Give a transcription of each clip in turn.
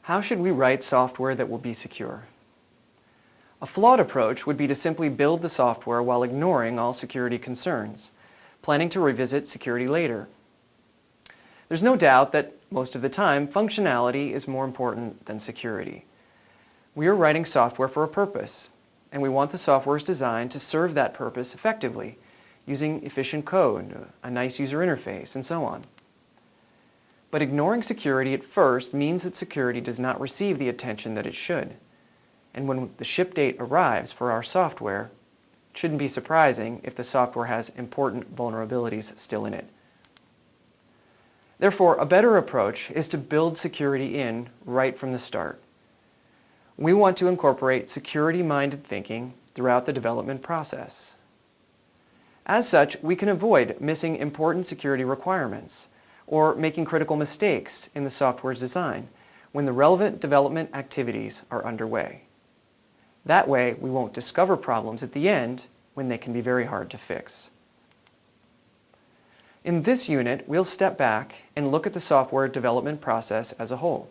How should we write software that will be secure? A flawed approach would be to simply build the software while ignoring all security concerns, planning to revisit security later. There's no doubt that most of the time, functionality is more important than security. We are writing software for a purpose, and we want the software's design to serve that purpose effectively, using efficient code, a nice user interface, and so on. But ignoring security at first means that security does not receive the attention that it should. And when the ship date arrives for our software, it shouldn't be surprising if the software has important vulnerabilities still in it. Therefore, a better approach is to build security in right from the start. We want to incorporate security-minded thinking throughout the development process. As such, we can avoid missing important security requirements or making critical mistakes in the software's design when the relevant development activities are underway. That way, we won't discover problems at the end when they can be very hard to fix. In this unit, we'll step back and look at the software development process as a whole.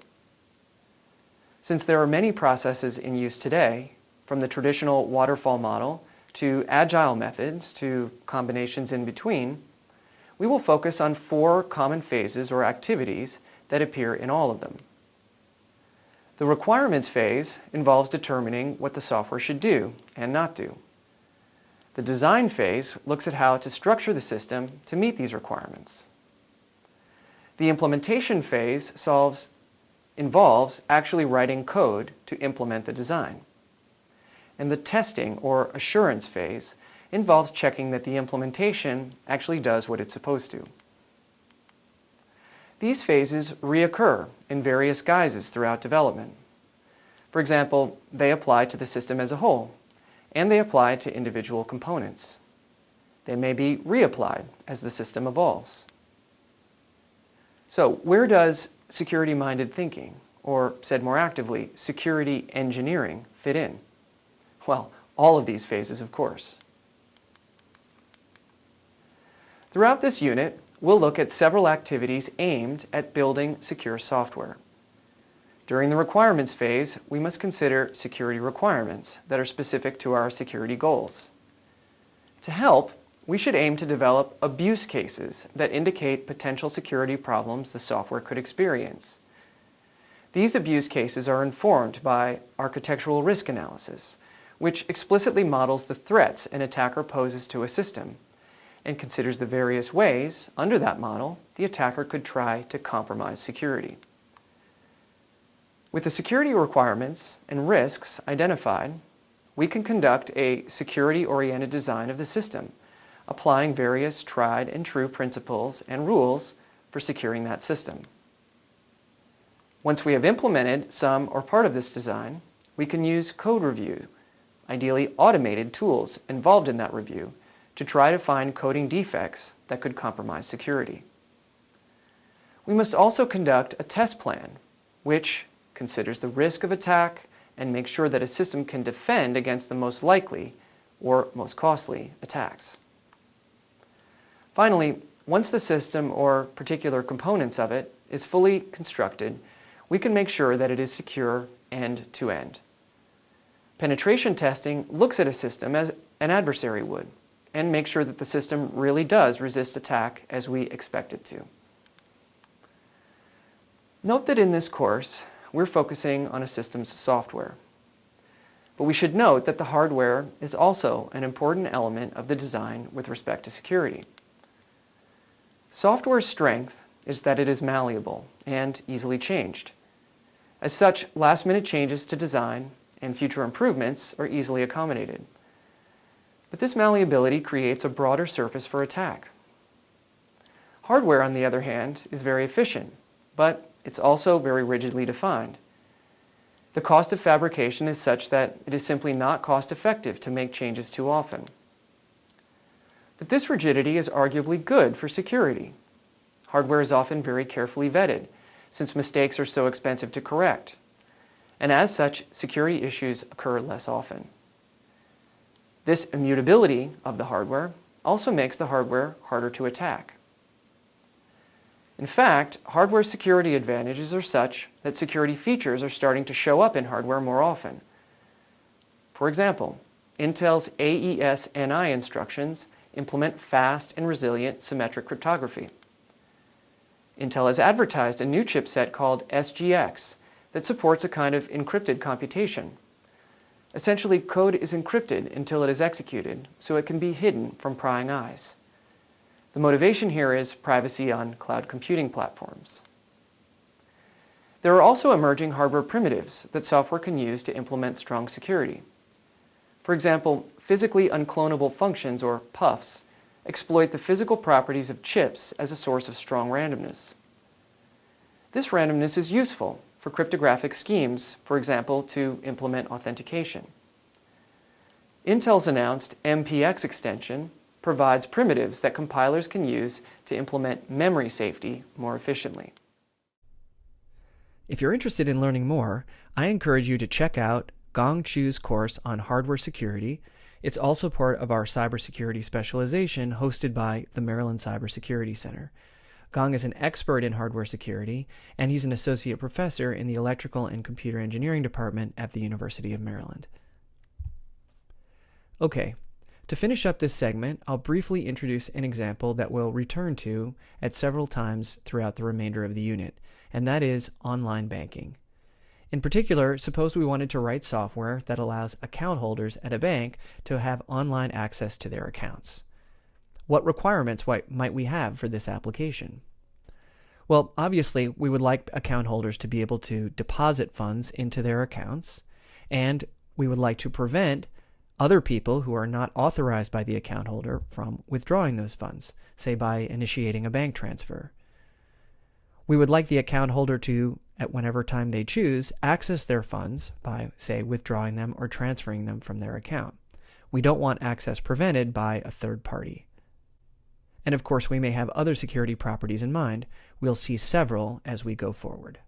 Since there are many processes in use today, from the traditional waterfall model to agile methods to combinations in between, we will focus on 4 common phases or activities that appear in all of them. The requirements phase involves determining what the software should do and not do. The design phase looks at how to structure the system to meet these requirements. The implementation phase involves actually writing code to implement the design. And the testing or assurance phase involves checking that the implementation actually does what it's supposed to. These phases reoccur in various guises throughout development. For example, they apply to the system as a whole, and they apply to individual components. They may be reapplied as the system evolves. So, where does security-minded thinking, or said more actively, security engineering, fit in? Well, all of these phases, of course. Throughout this unit, we'll look at several activities aimed at building secure software. During the requirements phase, we must consider security requirements that are specific to our security goals. To help, we should aim to develop abuse cases that indicate potential security problems the software could experience. These abuse cases are informed by architectural risk analysis, which explicitly models the threats an attacker poses to a system and considers the various ways, under that model, the attacker could try to compromise security. With the security requirements and risks identified, we can conduct a security-oriented design of the system, applying various tried and true principles and rules for securing that system. Once we have implemented some or part of this design, we can use code review, ideally automated tools involved in that review, to try to find coding defects that could compromise security. We must also conduct a test plan, which considers the risk of attack and makes sure that a system can defend against the most likely or most costly attacks. Finally, once the system or particular components of it is fully constructed, we can make sure that it is secure end-to-end. Penetration testing looks at a system as an adversary would and makes sure that the system really does resist attack as we expect it to. Note that in this course, we're focusing on a system's software. But we should note that the hardware is also an important element of the design with respect to security. Software's strength is that it is malleable and easily changed. As such, last-minute changes to design and future improvements are easily accommodated. But this malleability creates a broader surface for attack. Hardware, on the other hand, is very efficient, but it's also very rigidly defined. The cost of fabrication is such that it is simply not cost-effective to make changes too often. But this rigidity is arguably good for security. Hardware is often very carefully vetted, since mistakes are so expensive to correct. And as such, security issues occur less often. This immutability of the hardware also makes the hardware harder to attack. In fact, hardware security advantages are such that security features are starting to show up in hardware more often. For example, Intel's AES-NI instructions implement fast and resilient symmetric cryptography. Intel has advertised a new chipset called SGX that supports a kind of encrypted computation. Essentially, code is encrypted until it is executed, so it can be hidden from prying eyes. The motivation here is privacy on cloud computing platforms. There are also emerging hardware primitives that software can use to implement strong security. For example, physically unclonable functions, or PUFs, exploit the physical properties of chips as a source of strong randomness. This randomness is useful for cryptographic schemes, for example, to implement authentication. Intel's announced MPX extension provides primitives that compilers can use to implement memory safety more efficiently. If you're interested in learning more, I encourage you to check out Gong Chu's course on hardware security. It's also part of our cybersecurity specialization hosted by the Maryland Cybersecurity Center. Gong is an expert in hardware security, and he's an associate professor in the Electrical and Computer Engineering Department at the University of Maryland. Okay, to finish up this segment, I'll briefly introduce an example that we'll return to at several times throughout the remainder of the unit, and that is online banking. In particular, suppose we wanted to write software that allows account holders at a bank to have online access to their accounts. What requirements might we have for this application? Well, obviously, we would like account holders to be able to deposit funds into their accounts, and we would like to prevent other people who are not authorized by the account holder from withdrawing those funds, say by initiating a bank transfer. We would like the account holder to, at whenever time they choose, access their funds by, say, withdrawing them or transferring them from their account. We don't want access prevented by a third party. And of course, we may have other security properties in mind. We'll see several as we go forward.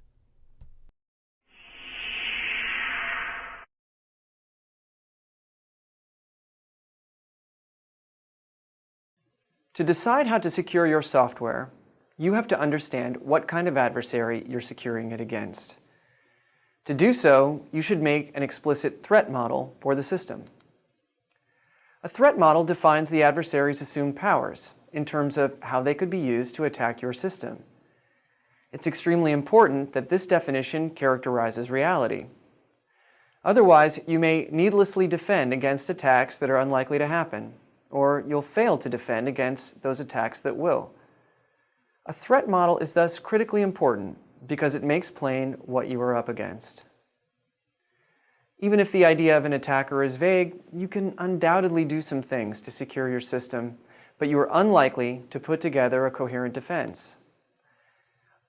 To decide how to secure your software, you have to understand what kind of adversary you're securing it against. To do so, you should make an explicit threat model for the system. A threat model defines the adversary's assumed powers in terms of how they could be used to attack your system. It's extremely important that this definition characterizes reality. Otherwise, you may needlessly defend against attacks that are unlikely to happen, or you'll fail to defend against those attacks that will. A threat model is thus critically important because it makes plain what you are up against. Even if the idea of an attacker is vague, you can undoubtedly do some things to secure your system, but you are unlikely to put together a coherent defense.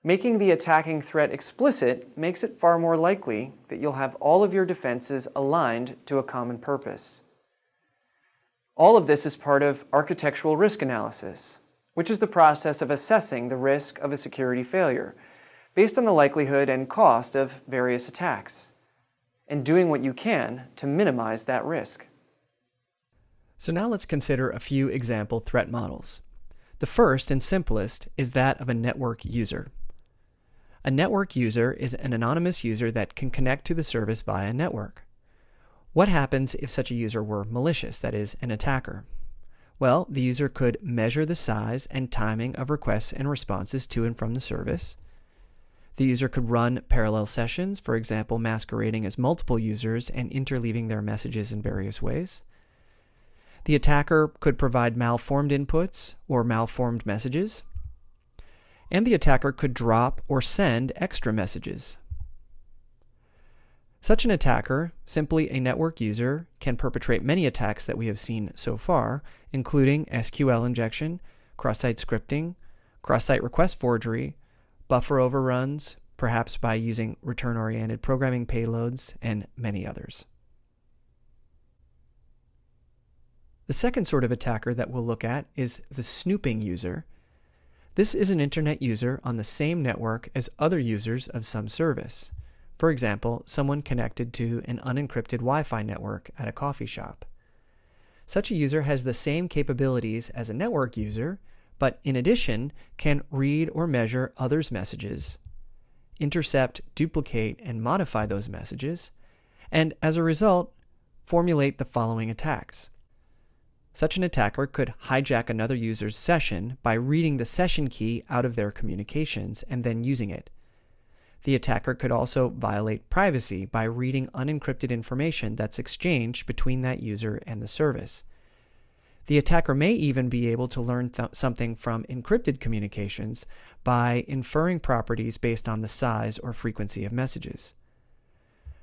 Making the attacking threat explicit makes it far more likely that you'll have all of your defenses aligned to a common purpose. All of this is part of architectural risk analysis, which is the process of assessing the risk of a security failure based on the likelihood and cost of various attacks, and doing what you can to minimize that risk. So now let's consider a few example threat models. The first and simplest is that of a network user. A network user is an anonymous user that can connect to the service via a network. What happens if such a user were malicious, that is, an attacker? Well, the user could measure the size and timing of requests and responses to and from the service. The user could run parallel sessions, for example, masquerading as multiple users and interleaving their messages in various ways. The attacker could provide malformed inputs or malformed messages. And the attacker could drop or send extra messages. Such an attacker, simply a network user, can perpetrate many attacks that we have seen so far, including SQL injection, cross-site scripting, cross-site request forgery, buffer overruns, perhaps by using return-oriented programming payloads, and many others. The second sort of attacker that we'll look at is the snooping user. This is an internet user on the same network as other users of some service. For example, someone connected to an unencrypted Wi-Fi network at a coffee shop. Such a user has the same capabilities as a network user, but in addition can read or measure others' messages, intercept, duplicate, and modify those messages, and as a result, formulate the following attacks. Such an attacker could hijack another user's session by reading the session key out of their communications and then using it. The attacker could also violate privacy by reading unencrypted information that's exchanged between that user and the service. The attacker may even be able to learn something from encrypted communications by inferring properties based on the size or frequency of messages.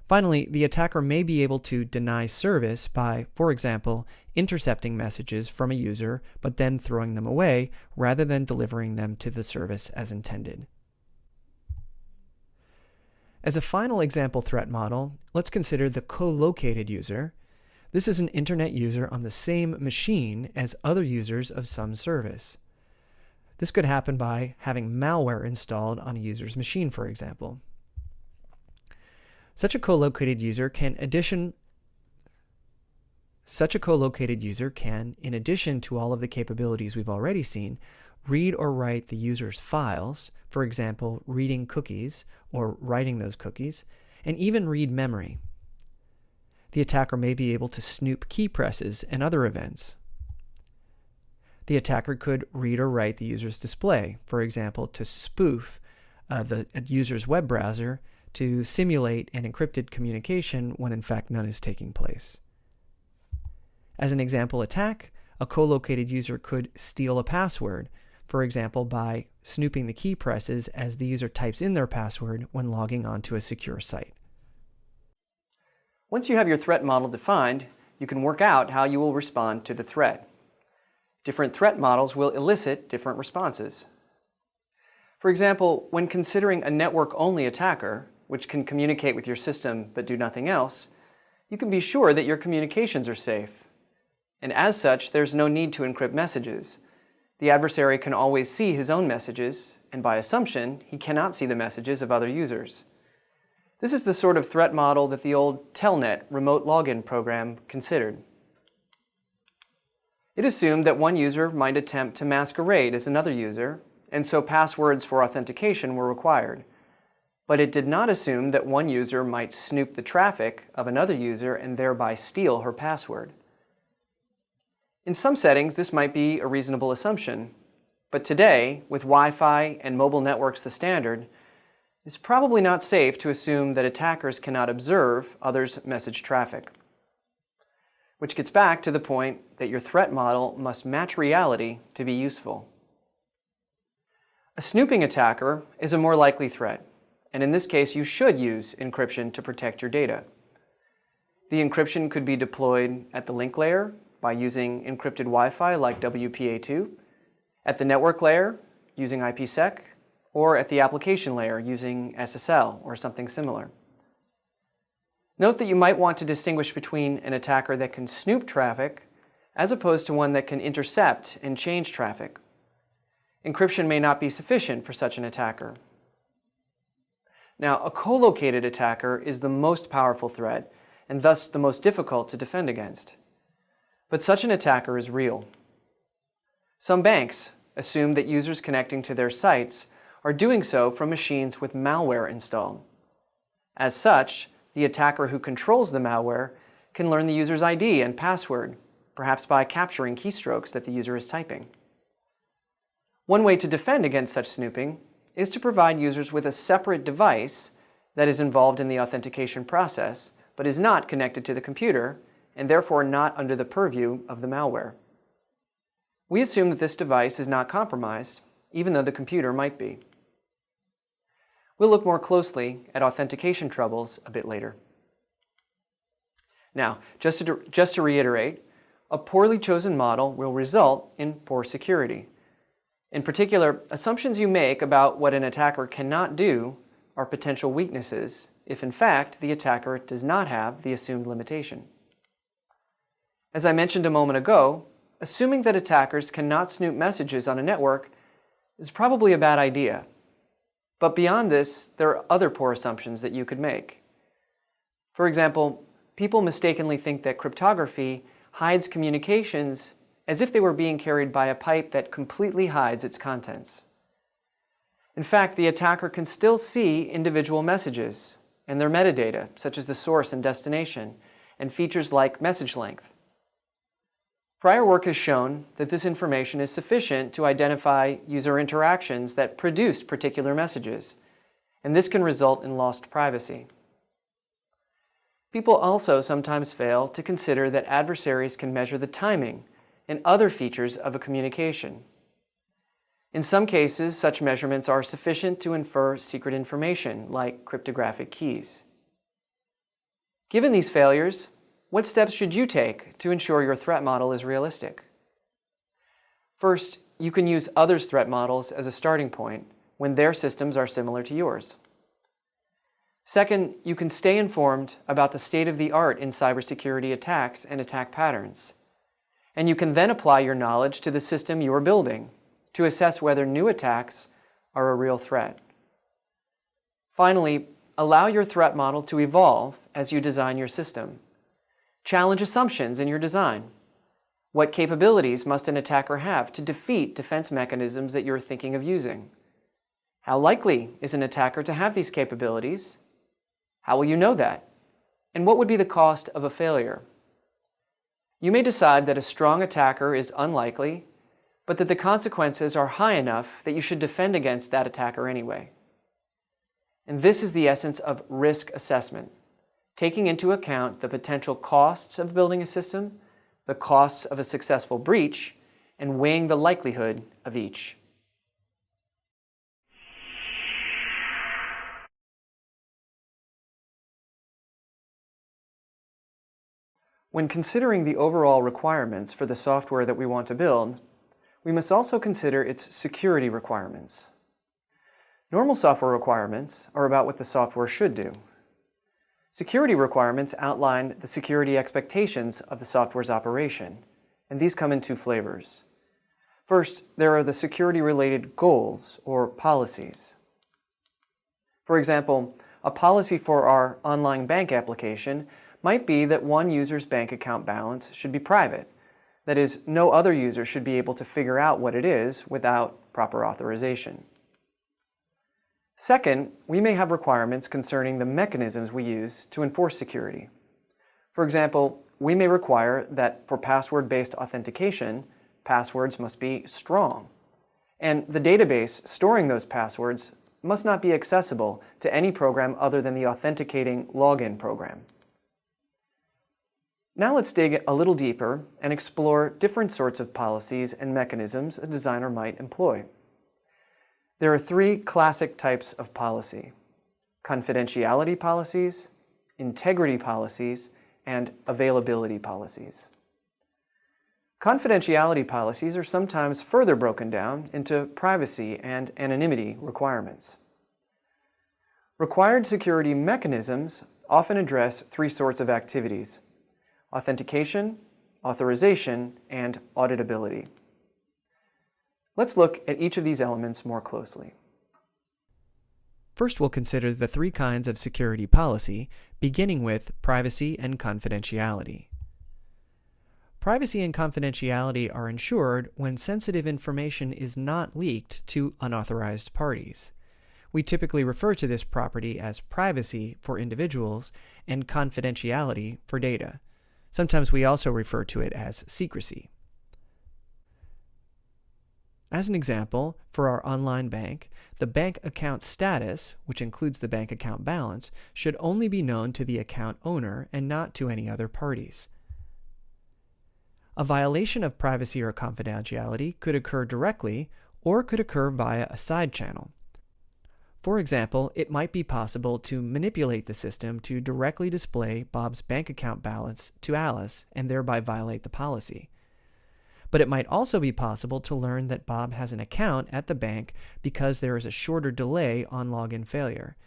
Finally, the attacker may be able to deny service by, for example, intercepting messages from a user but then throwing them away rather than delivering them to the service as intended. As a final example threat model, let's consider the co-located user. This is an internet user on the same machine as other users of some service. This could happen by having malware installed on a user's machine, for example. Such a co-located user can, in addition to all of the capabilities we've already seen, read or write the user's files, for example, reading cookies or writing those cookies, and even read memory. The attacker may be able to snoop key presses and other events. The attacker could read or write the user's display, for example, to spoof the user's web browser to simulate an encrypted communication when in fact none is taking place. As an example attack, a co-located user could steal a password, for example by snooping the key presses as the user types in their password when logging onto a secure site. Once you have your threat model defined, you can work out how you will respond to the threat. Different threat models will elicit different responses. For example, when considering a network-only attacker, which can communicate with your system but do nothing else, you can be sure that your communications are safe. And as such, there's no need to encrypt messages. The adversary can always see his own messages, and by assumption, he cannot see the messages of other users. This is the sort of threat model that the old Telnet remote login program considered. It assumed that one user might attempt to masquerade as another user, and so passwords for authentication were required. But it did not assume that one user might snoop the traffic of another user and thereby steal her password. In some settings, this might be a reasonable assumption, but today, with Wi-Fi and mobile networks the standard, it's probably not safe to assume that attackers cannot observe others' message traffic. Which gets back to the point that your threat model must match reality to be useful. A snooping attacker is a more likely threat, and in this case you should use encryption to protect your data. The encryption could be deployed at the link layer by using encrypted Wi-Fi like WPA2, at the network layer using IPsec, or at the application layer using SSL or something similar. Note that you might want to distinguish between an attacker that can snoop traffic as opposed to one that can intercept and change traffic. Encryption may not be sufficient for such an attacker. Now, a co-located attacker is the most powerful threat and thus the most difficult to defend against. But such an attacker is real. Some banks assume that users connecting to their sites are doing so from machines with malware installed. As such, the attacker who controls the malware can learn the user's ID and password, perhaps by capturing keystrokes that the user is typing. One way to defend against such snooping is to provide users with a separate device that is involved in the authentication process, but is not connected to the computer, and therefore not under the purview of the malware. We assume that this device is not compromised, even though the computer might be. We'll look more closely at authentication troubles a bit later. Now, just to reiterate, a poorly chosen model will result in poor security. In particular, assumptions you make about what an attacker cannot do are potential weaknesses if, in fact, the attacker does not have the assumed limitation. As I mentioned a moment ago, assuming that attackers cannot snoop messages on a network is probably a bad idea. But beyond this, there are other poor assumptions that you could make. For example, people mistakenly think that cryptography hides communications as if they were being carried by a pipe that completely hides its contents. In fact, the attacker can still see individual messages and their metadata, such as the source and destination, and features like message length. Prior work has shown that this information is sufficient to identify user interactions that produced particular messages, and this can result in lost privacy. People also sometimes fail to consider that adversaries can measure the timing and other features of a communication. In some cases, such measurements are sufficient to infer secret information, like cryptographic keys. Given these failures, what steps should you take to ensure your threat model is realistic? First, you can use others' threat models as a starting point when their systems are similar to yours. Second, you can stay informed about the state-of-the-art in cybersecurity attacks and attack patterns. And you can then apply your knowledge to the system you are building to assess whether new attacks are a real threat. Finally, allow your threat model to evolve as you design your system. Challenge assumptions in your design. What capabilities must an attacker have to defeat defense mechanisms that you're thinking of using? How likely is an attacker to have these capabilities? How will you know that? And what would be the cost of a failure? You may decide that a strong attacker is unlikely, but that the consequences are high enough that you should defend against that attacker anyway. And this is the essence of risk assessment, taking into account the potential costs of building a system, the costs of a successful breach, and weighing the likelihood of each. When considering the overall requirements for the software that we want to build, we must also consider its security requirements. Normal software requirements are about what the software should do. Security requirements outline the security expectations of the software's operation, and these come in two flavors. First, there are the security-related goals or policies. For example, a policy for our online bank application might be that one user's bank account balance should be private. That is, no other user should be able to figure out what it is without proper authorization. Second, we may have requirements concerning the mechanisms we use to enforce security. For example, we may require that for password-based authentication, passwords must be strong, and the database storing those passwords must not be accessible to any program other than the authenticating login program. Now let's dig a little deeper and explore different sorts of policies and mechanisms a designer might employ. There are three classic types of policy: confidentiality policies, integrity policies, and availability policies. Confidentiality policies are sometimes further broken down into privacy and anonymity requirements. Required security mechanisms often address three sorts of activities: authentication, authorization, and auditability. Let's look at each of these elements more closely. First, we'll consider the three kinds of security policy, beginning with privacy and confidentiality. Privacy and confidentiality are ensured when sensitive information is not leaked to unauthorized parties. We typically refer to this property as privacy for individuals and confidentiality for data. Sometimes we also refer to it as secrecy. As an example, for our online bank, the bank account status, which includes the bank account balance, should only be known to the account owner and not to any other parties. A violation of privacy or confidentiality could occur directly or could occur via a side channel. For example, it might be possible to manipulate the system to directly display Bob's bank account balance to Alice and thereby violate the policy. But it might also be possible to learn that Bob has an account at the bank because there is a shorter delay on login failure.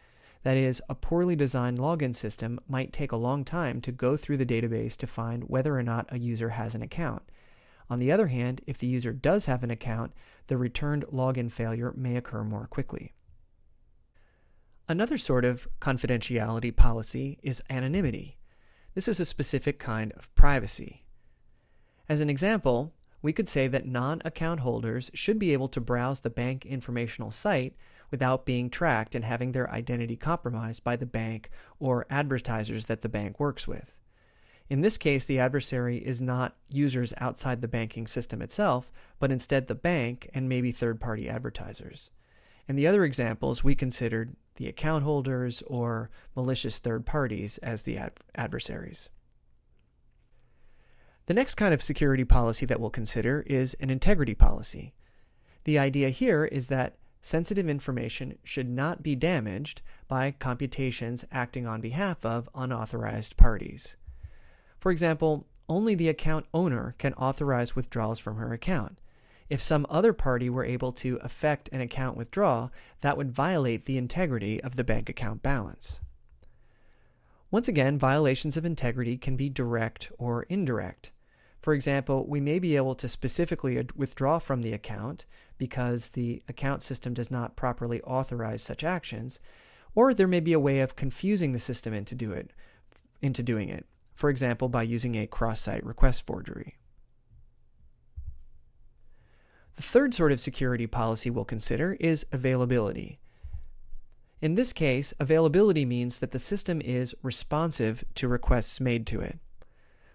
That is, a poorly designed login system might take a long time to go through the database to find whether or not a user has an account. On the other hand, if the user does have an account, the returned login failure may occur more quickly. Another sort of confidentiality policy is anonymity. This is a specific kind of privacy. As an example, we could say that non-account holders should be able to browse the bank informational site without being tracked and having their identity compromised by the bank or advertisers that the bank works with. In this case, the adversary is not users outside the banking system itself, but instead the bank and maybe third-party advertisers. In the other examples, we considered the account holders or malicious third parties as the adversaries. The next kind of security policy that we'll consider is an integrity policy. The idea here is that sensitive information should not be damaged by computations acting on behalf of unauthorized parties. For example, only the account owner can authorize withdrawals from her account. If some other party were able to effect an account withdrawal, that would violate the integrity of the bank account balance. Once again, violations of integrity can be direct or indirect. For example, we may be able to specifically withdraw from the account because the account system does not properly authorize such actions, or there may be a way of confusing the system into doing it, for example, by using a cross-site request forgery. The third sort of security policy we'll consider is availability. In this case, availability means that the system is responsive to requests made to it.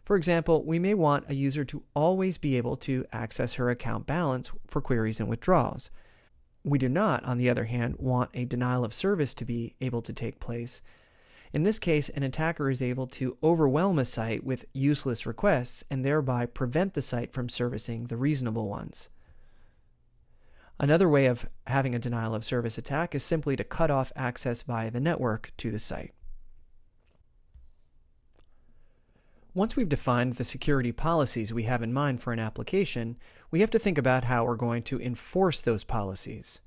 For example, we may want a user to always be able to access her account balance for queries and withdrawals. We do not, on the other hand, want a denial of service to be able to take place. In this case, an attacker is able to overwhelm a site with useless requests and thereby prevent the site from servicing the reasonable ones. Another way of having a denial of service attack is simply to cut off access via the network to the site. Once we've defined the security policies we have in mind for an application, we have to think about how we're going to enforce those policies.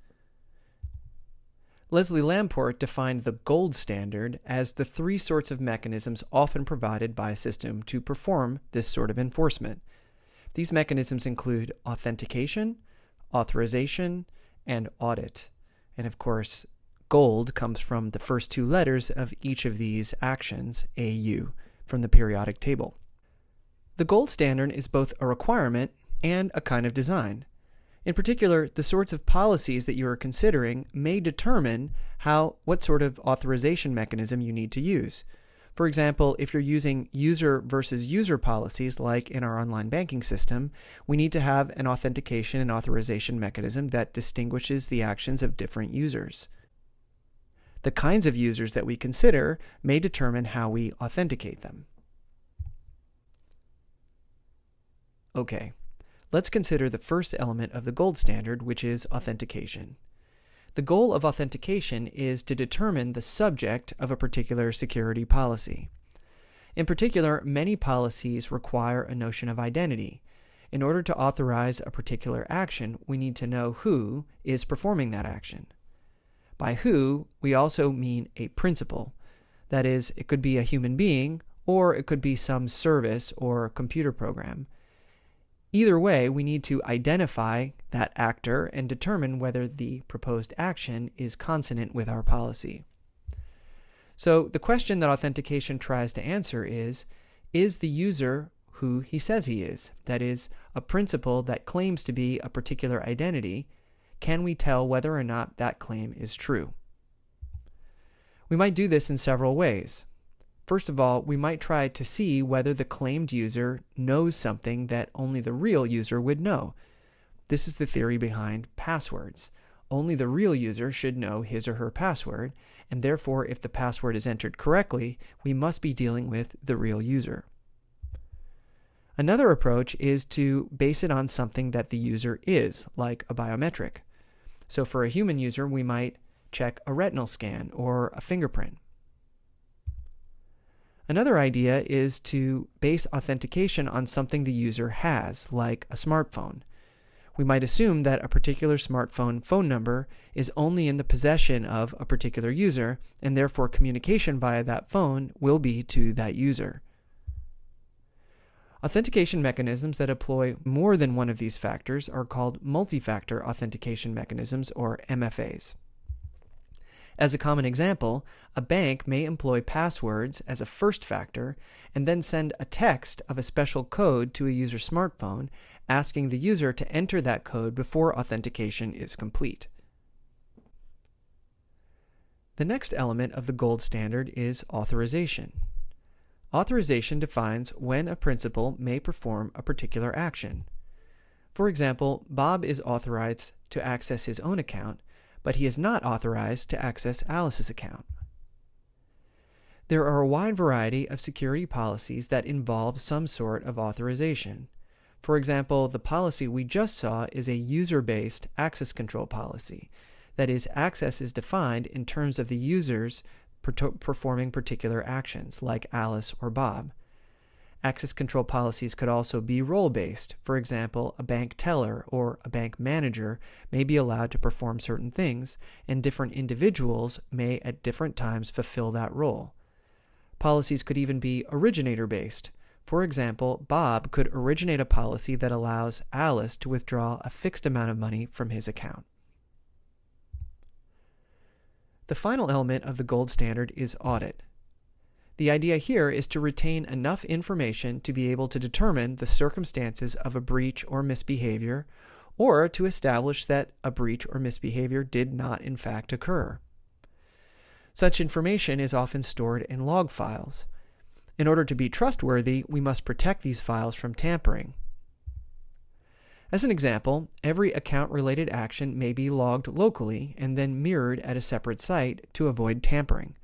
Leslie Lamport defined the gold standard as the three sorts of mechanisms often provided by a system to perform this sort of enforcement. These mechanisms include authentication, authorization, and audit. And of course, gold comes from the first two letters of each of these actions, AU, from the periodic table. The gold standard is both a requirement and a kind of design. In particular, the sorts of policies that you are considering may determine what sort of authorization mechanism you need to use. For example, if you're using user versus user policies like in our online banking system, we need to have an authentication and authorization mechanism that distinguishes the actions of different users. The kinds of users that we consider may determine how we authenticate them. Okay, let's consider the first element of the gold standard, which is authentication. The goal of authentication is to determine the subject of a particular security policy. In particular, many policies require a notion of identity. In order to authorize a particular action, we need to know who is performing that action. By who, we also mean a principal. That is, it could be a human being, or it could be some service or computer program. Either way, we need to identify that actor and determine whether the proposed action is consonant with our policy. So the question that authentication tries to answer is the user who he says he is? That is, a principal that claims to be a particular identity. Can we tell whether or not that claim is true? We might do this in several ways. First of all, we might try to see whether the claimed user knows something that only the real user would know. This is the theory behind passwords. Only the real user should know his or her password, and therefore if the password is entered correctly, we must be dealing with the real user. Another approach is to base it on something that the user is, like a biometric. So for a human user, we might check a retinal scan or a fingerprint. Another idea is to base authentication on something the user has, like a smartphone. We might assume that a particular smartphone phone number is only in the possession of a particular user, and therefore communication via that phone will be to that user. Authentication mechanisms that employ more than one of these factors are called multi-factor authentication mechanisms, or MFAs. As a common example, a bank may employ passwords as a first factor and then send a text of a special code to a user's smartphone, asking the user to enter that code before authentication is complete. The next element of the gold standard is authorization. Authorization defines when a principal may perform a particular action. For example, Bob is authorized to access his own account, but he is not authorized to access Alice's account. There are a wide variety of security policies that involve some sort of authorization. For example, the policy we just saw is a user-based access control policy. That is, access is defined in terms of the users performing particular actions, like Alice or Bob. Access control policies could also be role-based. For example, a bank teller or a bank manager may be allowed to perform certain things, and different individuals may at different times fulfill that role. Policies could even be originator-based. For example, Bob could originate a policy that allows Alice to withdraw a fixed amount of money from his account. The final element of the gold standard is audit. The idea here is to retain enough information to be able to determine the circumstances of a breach or misbehavior, or to establish that a breach or misbehavior did not in fact occur. Such information is often stored in log files. In order to be trustworthy, we must protect these files from tampering. As an example, every account-related action may be logged locally and then mirrored at a separate site to avoid tampering.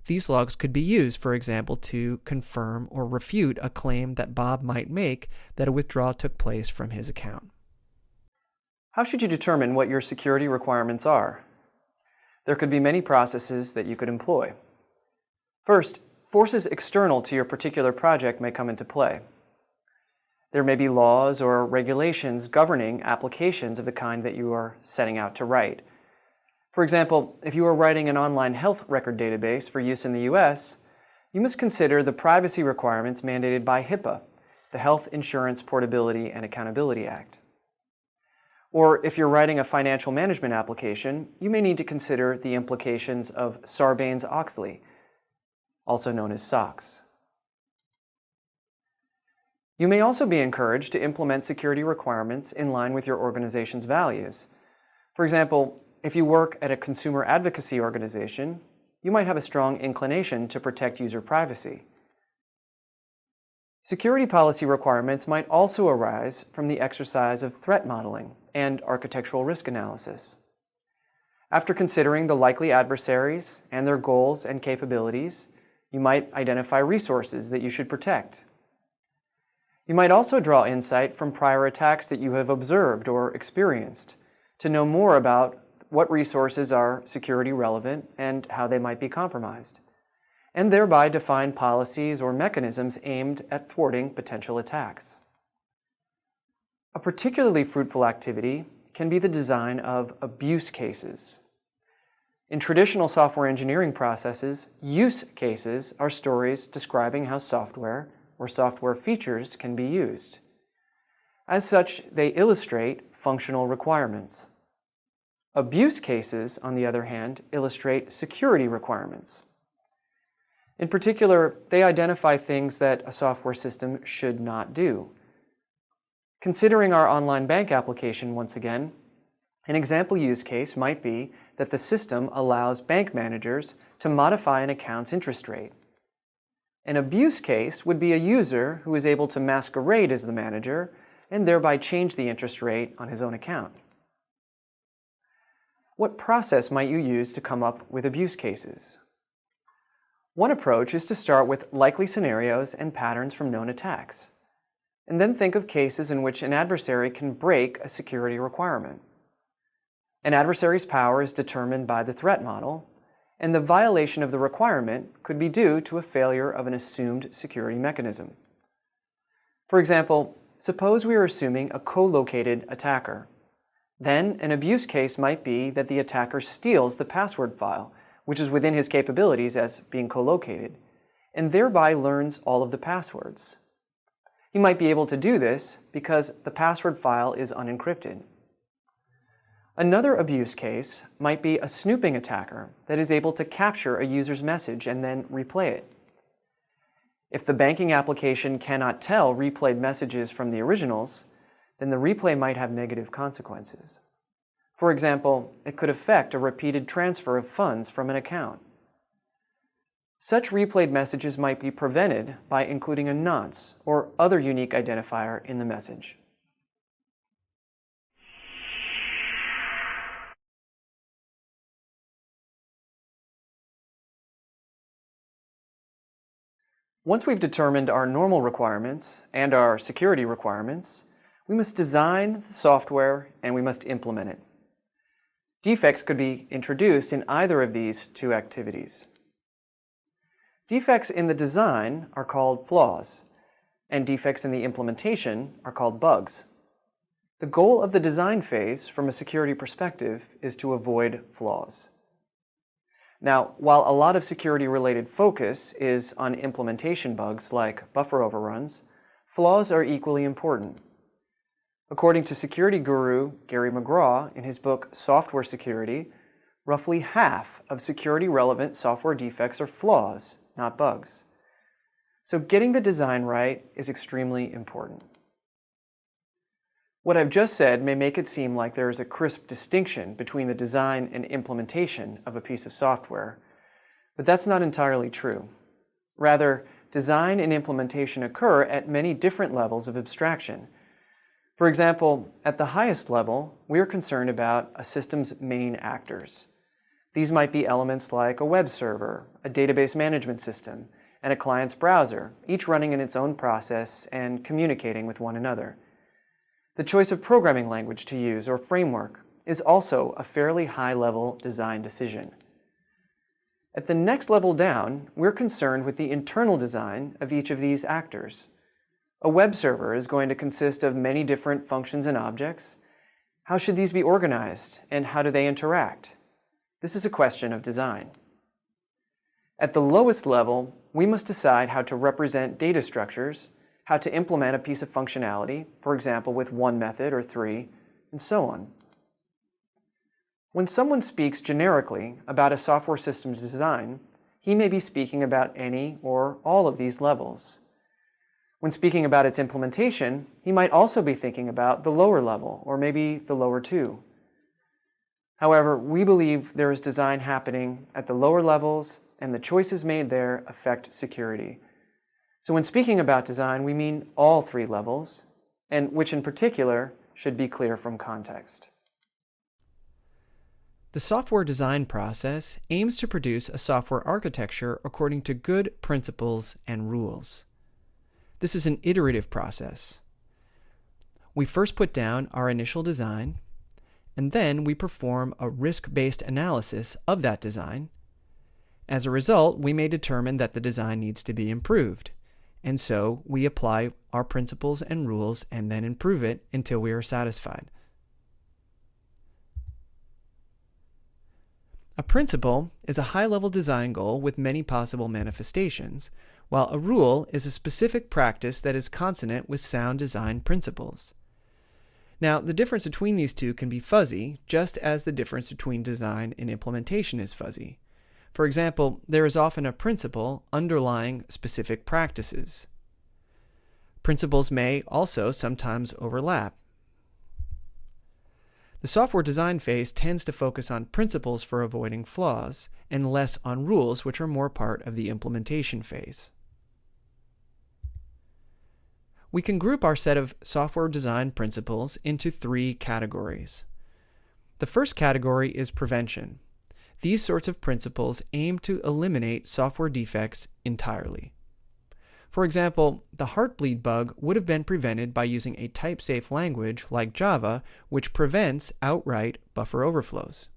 These logs could be used, for example, to confirm or refute a claim that Bob might make that a withdrawal took place from his account. How should you determine what your security requirements are? There could be many processes that you could employ. First, forces external to your particular project may come into play. There may be laws or regulations governing applications of the kind that you are setting out to write. For example, if you are writing an online health record database for use in the US, you must consider the privacy requirements mandated by HIPAA, the Health Insurance Portability and Accountability Act. Or if you're writing a financial management application, you may need to consider the implications of Sarbanes-Oxley, also known as SOX. You may also be encouraged to implement security requirements in line with your organization's values. For example, if you work at a consumer advocacy organization, you might have a strong inclination to protect user privacy. Security policy requirements might also arise from the exercise of threat modeling and architectural risk analysis. After considering the likely adversaries and their goals and capabilities, you might identify resources that you should protect. You might also draw insight from prior attacks that you have observed or experienced to know more about what resources are security relevant and how they might be compromised, and thereby define policies or mechanisms aimed at thwarting potential attacks. A particularly fruitful activity can be the design of abuse cases. In traditional software engineering processes, use cases are stories describing how software or software features can be used. As such, they illustrate functional requirements. Abuse cases, on the other hand, illustrate security requirements. In particular, they identify things that a software system should not do. Considering our online bank application once again, an example use case might be that the system allows bank managers to modify an account's interest rate. An abuse case would be a user who is able to masquerade as the manager and thereby change the interest rate on his own account. What process might you use to come up with abuse cases? One approach is to start with likely scenarios and patterns from known attacks, and then think of cases in which an adversary can break a security requirement. An adversary's power is determined by the threat model, and the violation of the requirement could be due to a failure of an assumed security mechanism. For example, suppose we are assuming a co-located attacker. Then an abuse case might be that the attacker steals the password file, which is within his capabilities as being co-located, and thereby learns all of the passwords. He might be able to do this because the password file is unencrypted. Another abuse case might be a snooping attacker that is able to capture a user's message and then replay it. If the banking application cannot tell replayed messages from the originals, then the replay might have negative consequences. For example, it could affect a repeated transfer of funds from an account. Such replayed messages might be prevented by including a nonce or other unique identifier in the message. Once we've determined our normal requirements and our security requirements, we must design the software and we must implement it. Defects could be introduced in either of these two activities. Defects in the design are called flaws, and defects in the implementation are called bugs. The goal of the design phase from a security perspective is to avoid flaws. Now, while a lot of security-related focus is on implementation bugs like buffer overruns, flaws are equally important. According to security guru Gary McGraw in his book Software Security, roughly half of security-relevant software defects are flaws, not bugs. So getting the design right is extremely important. What I've just said may make it seem like there is a crisp distinction between the design and implementation of a piece of software, but that's not entirely true. Rather, design and implementation occur at many different levels of abstraction. For example, at the highest level, we are concerned about a system's main actors. These might be elements like a web server, a database management system, and a client's browser, each running in its own process and communicating with one another. The choice of programming language to use or framework is also a fairly high-level design decision. At the next level down, we're concerned with the internal design of each of these actors. A web server is going to consist of many different functions and objects. How should these be organized, and how do they interact? This is a question of design. At the lowest level, we must decide how to represent data structures, how to implement a piece of functionality, for example with one method or three, and so on. When someone speaks generically about a software system's design, he may be speaking about any or all of these levels. When speaking about its implementation, he might also be thinking about the lower level, or maybe the lower two. However, we believe there is design happening at the lower levels, and the choices made there affect security. So when speaking about design, we mean all three levels, and which in particular should be clear from context. The software design process aims to produce a software architecture according to good principles and rules. This is an iterative process. We first put down our initial design, and then we perform a risk-based analysis of that design. As a result, we may determine that the design needs to be improved, and so we apply our principles and rules and then improve it until we are satisfied. A principle is a high-level design goal with many possible manifestations, while a rule is a specific practice that is consonant with sound design principles. Now, the difference between these two can be fuzzy, just as the difference between design and implementation is fuzzy. For example, there is often a principle underlying specific practices. Principles may also sometimes overlap. The software design phase tends to focus on principles for avoiding flaws, and less on rules, which are more part of the implementation phase. We can group our set of software design principles into three categories. The first category is prevention. These sorts of principles aim to eliminate software defects entirely. For example, the Heartbleed bug would have been prevented by using a type-safe language like Java, which prevents outright buffer overflows.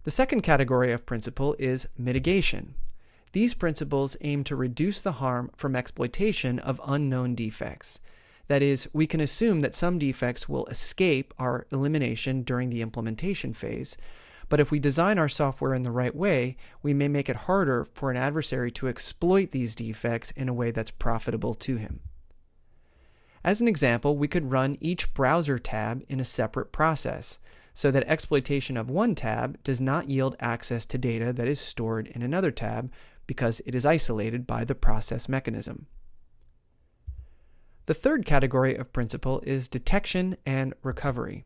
The second category of principle is mitigation. These principles aim to reduce the harm from exploitation of unknown defects. That is, we can assume that some defects will escape our elimination during the implementation phase, but if we design our software in the right way, we may make it harder for an adversary to exploit these defects in a way that's profitable to him. As an example, we could run each browser tab in a separate process, so that exploitation of one tab does not yield access to data that is stored in another tab because it is isolated by the process mechanism. The third category of principle is detection and recovery.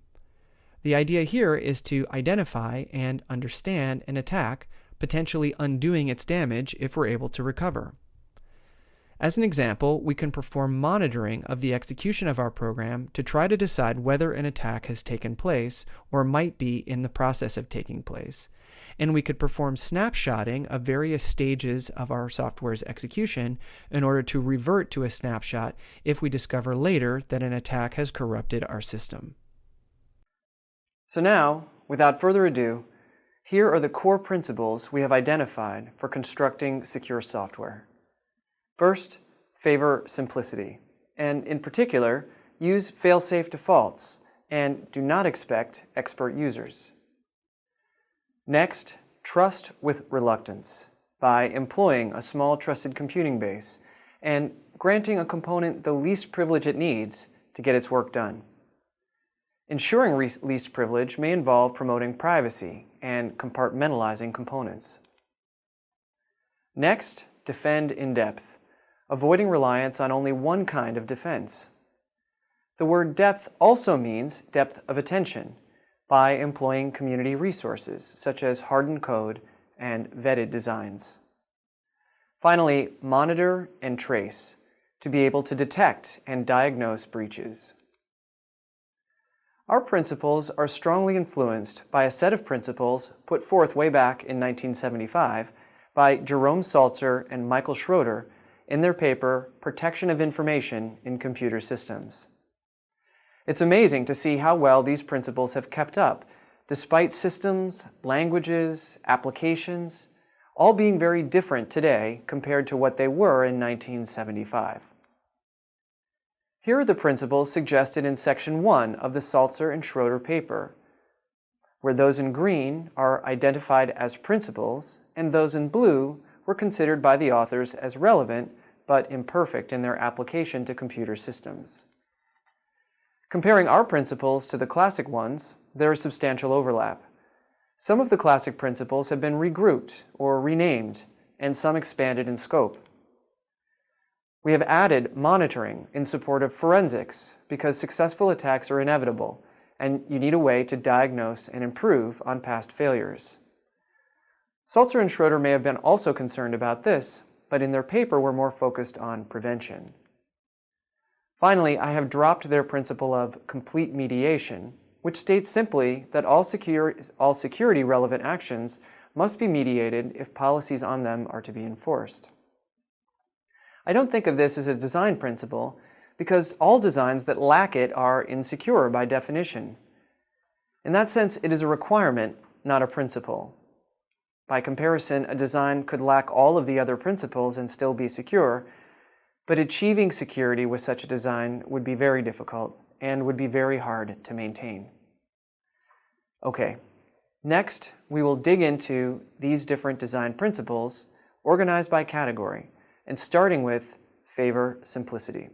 The idea here is to identify and understand an attack, potentially undoing its damage if we're able to recover. As an example, we can perform monitoring of the execution of our program to try to decide whether an attack has taken place or might be in the process of taking place. And we could perform snapshotting of various stages of our software's execution in order to revert to a snapshot if we discover later that an attack has corrupted our system. So now, without further ado, here are the core principles we have identified for constructing secure software. First, favor simplicity, and in particular, use fail-safe defaults and do not expect expert users. Next, trust with reluctance by employing a small trusted computing base and granting a component the least privilege it needs to get its work done. Ensuring least privilege may involve promoting privacy and compartmentalizing components. Next, defend in depth, avoiding reliance on only one kind of defense. The word depth also means depth of attention by employing community resources such as hardened code and vetted designs. Finally, monitor and trace to be able to detect and diagnose breaches. Our principles are strongly influenced by a set of principles put forth way back in 1975 by Jerome Salzer and Michael Schroeder in their paper, Protection of Information in Computer Systems. It's amazing to see how well these principles have kept up, despite systems, languages, applications, all being very different today compared to what they were in 1975. Here are the principles suggested in Section 1 of the Salzer and Schroeder paper, where those in green are identified as principles and those in blue were considered by the authors as relevant but imperfect in their application to computer systems. Comparing our principles to the classic ones, there is substantial overlap. Some of the classic principles have been regrouped or renamed, and some expanded in scope. We have added monitoring in support of forensics because successful attacks are inevitable, and you need a way to diagnose and improve on past failures. Salzer and Schroeder may have been also concerned about this, but in their paper were more focused on prevention. Finally, I have dropped their principle of complete mediation, which states simply that all security-relevant actions must be mediated if policies on them are to be enforced. I don't think of this as a design principle because all designs that lack it are insecure by definition. In that sense, it is a requirement, not a principle. By comparison, a design could lack all of the other principles and still be secure, but achieving security with such a design would be very difficult and would be very hard to maintain. Okay, next we will dig into these different design principles organized by category and starting with favor simplicity.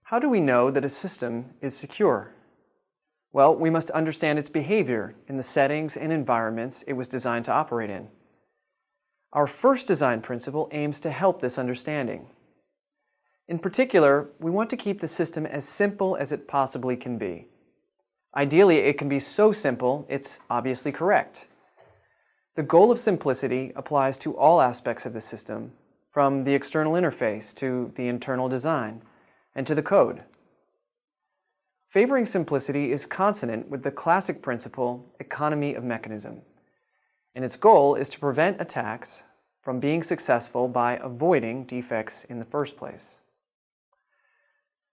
How do we know that a system is secure? Well, we must understand its behavior in the settings and environments it was designed to operate in. Our first design principle aims to help this understanding. In particular, we want to keep the system as simple as it possibly can be. Ideally, it can be so simple it's obviously correct. The goal of simplicity applies to all aspects of the system, from the external interface to the internal design and to the code. Favoring simplicity is consonant with the classic principle, economy of mechanism, and its goal is to prevent attacks from being successful by avoiding defects in the first place.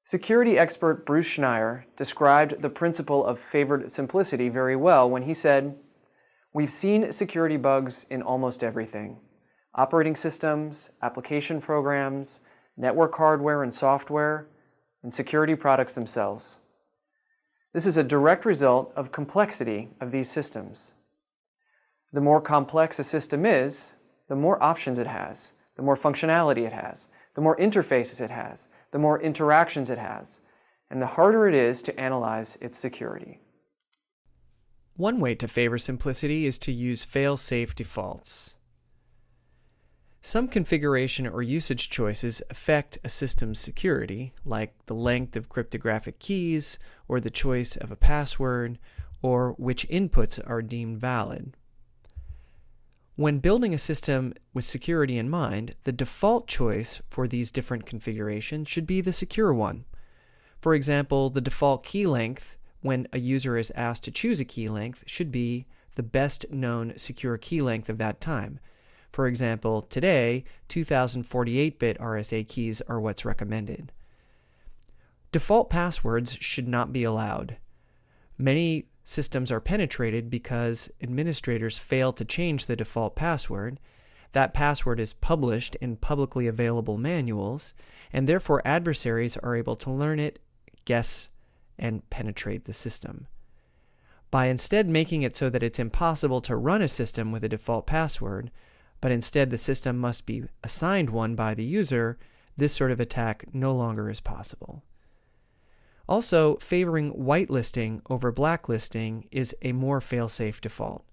Security expert Bruce Schneier described the principle of favored simplicity very well when he said, "We've seen security bugs in almost everything: operating systems, application programs, network hardware and software, and security products themselves. This is a direct result of complexity of these systems. The more complex a system is, the more options it has, the more functionality it has, the more interfaces it has, the more interactions it has, and the harder it is to analyze its security. One way to favor simplicity is to use fail-safe defaults. Some configuration or usage choices affect a system's security, like the length of cryptographic keys, or the choice of a password, or which inputs are deemed valid. When building a system with security in mind, the default choice for these different configurations should be the secure one. For example, the default key length when a user is asked to choose a key length should be the best known secure key length of that time. For example, today, 2048-bit RSA keys are what's recommended. Default passwords should not be allowed. Many systems are penetrated because administrators fail to change the default password. That password is published in publicly available manuals, and therefore adversaries are able to learn it, guess, and penetrate the system. By instead making it so that it's impossible to run a system with a default password, but instead the system must be assigned one by the user, this sort of attack no longer is possible. Also, favoring whitelisting over blacklisting is a more fail-safe default.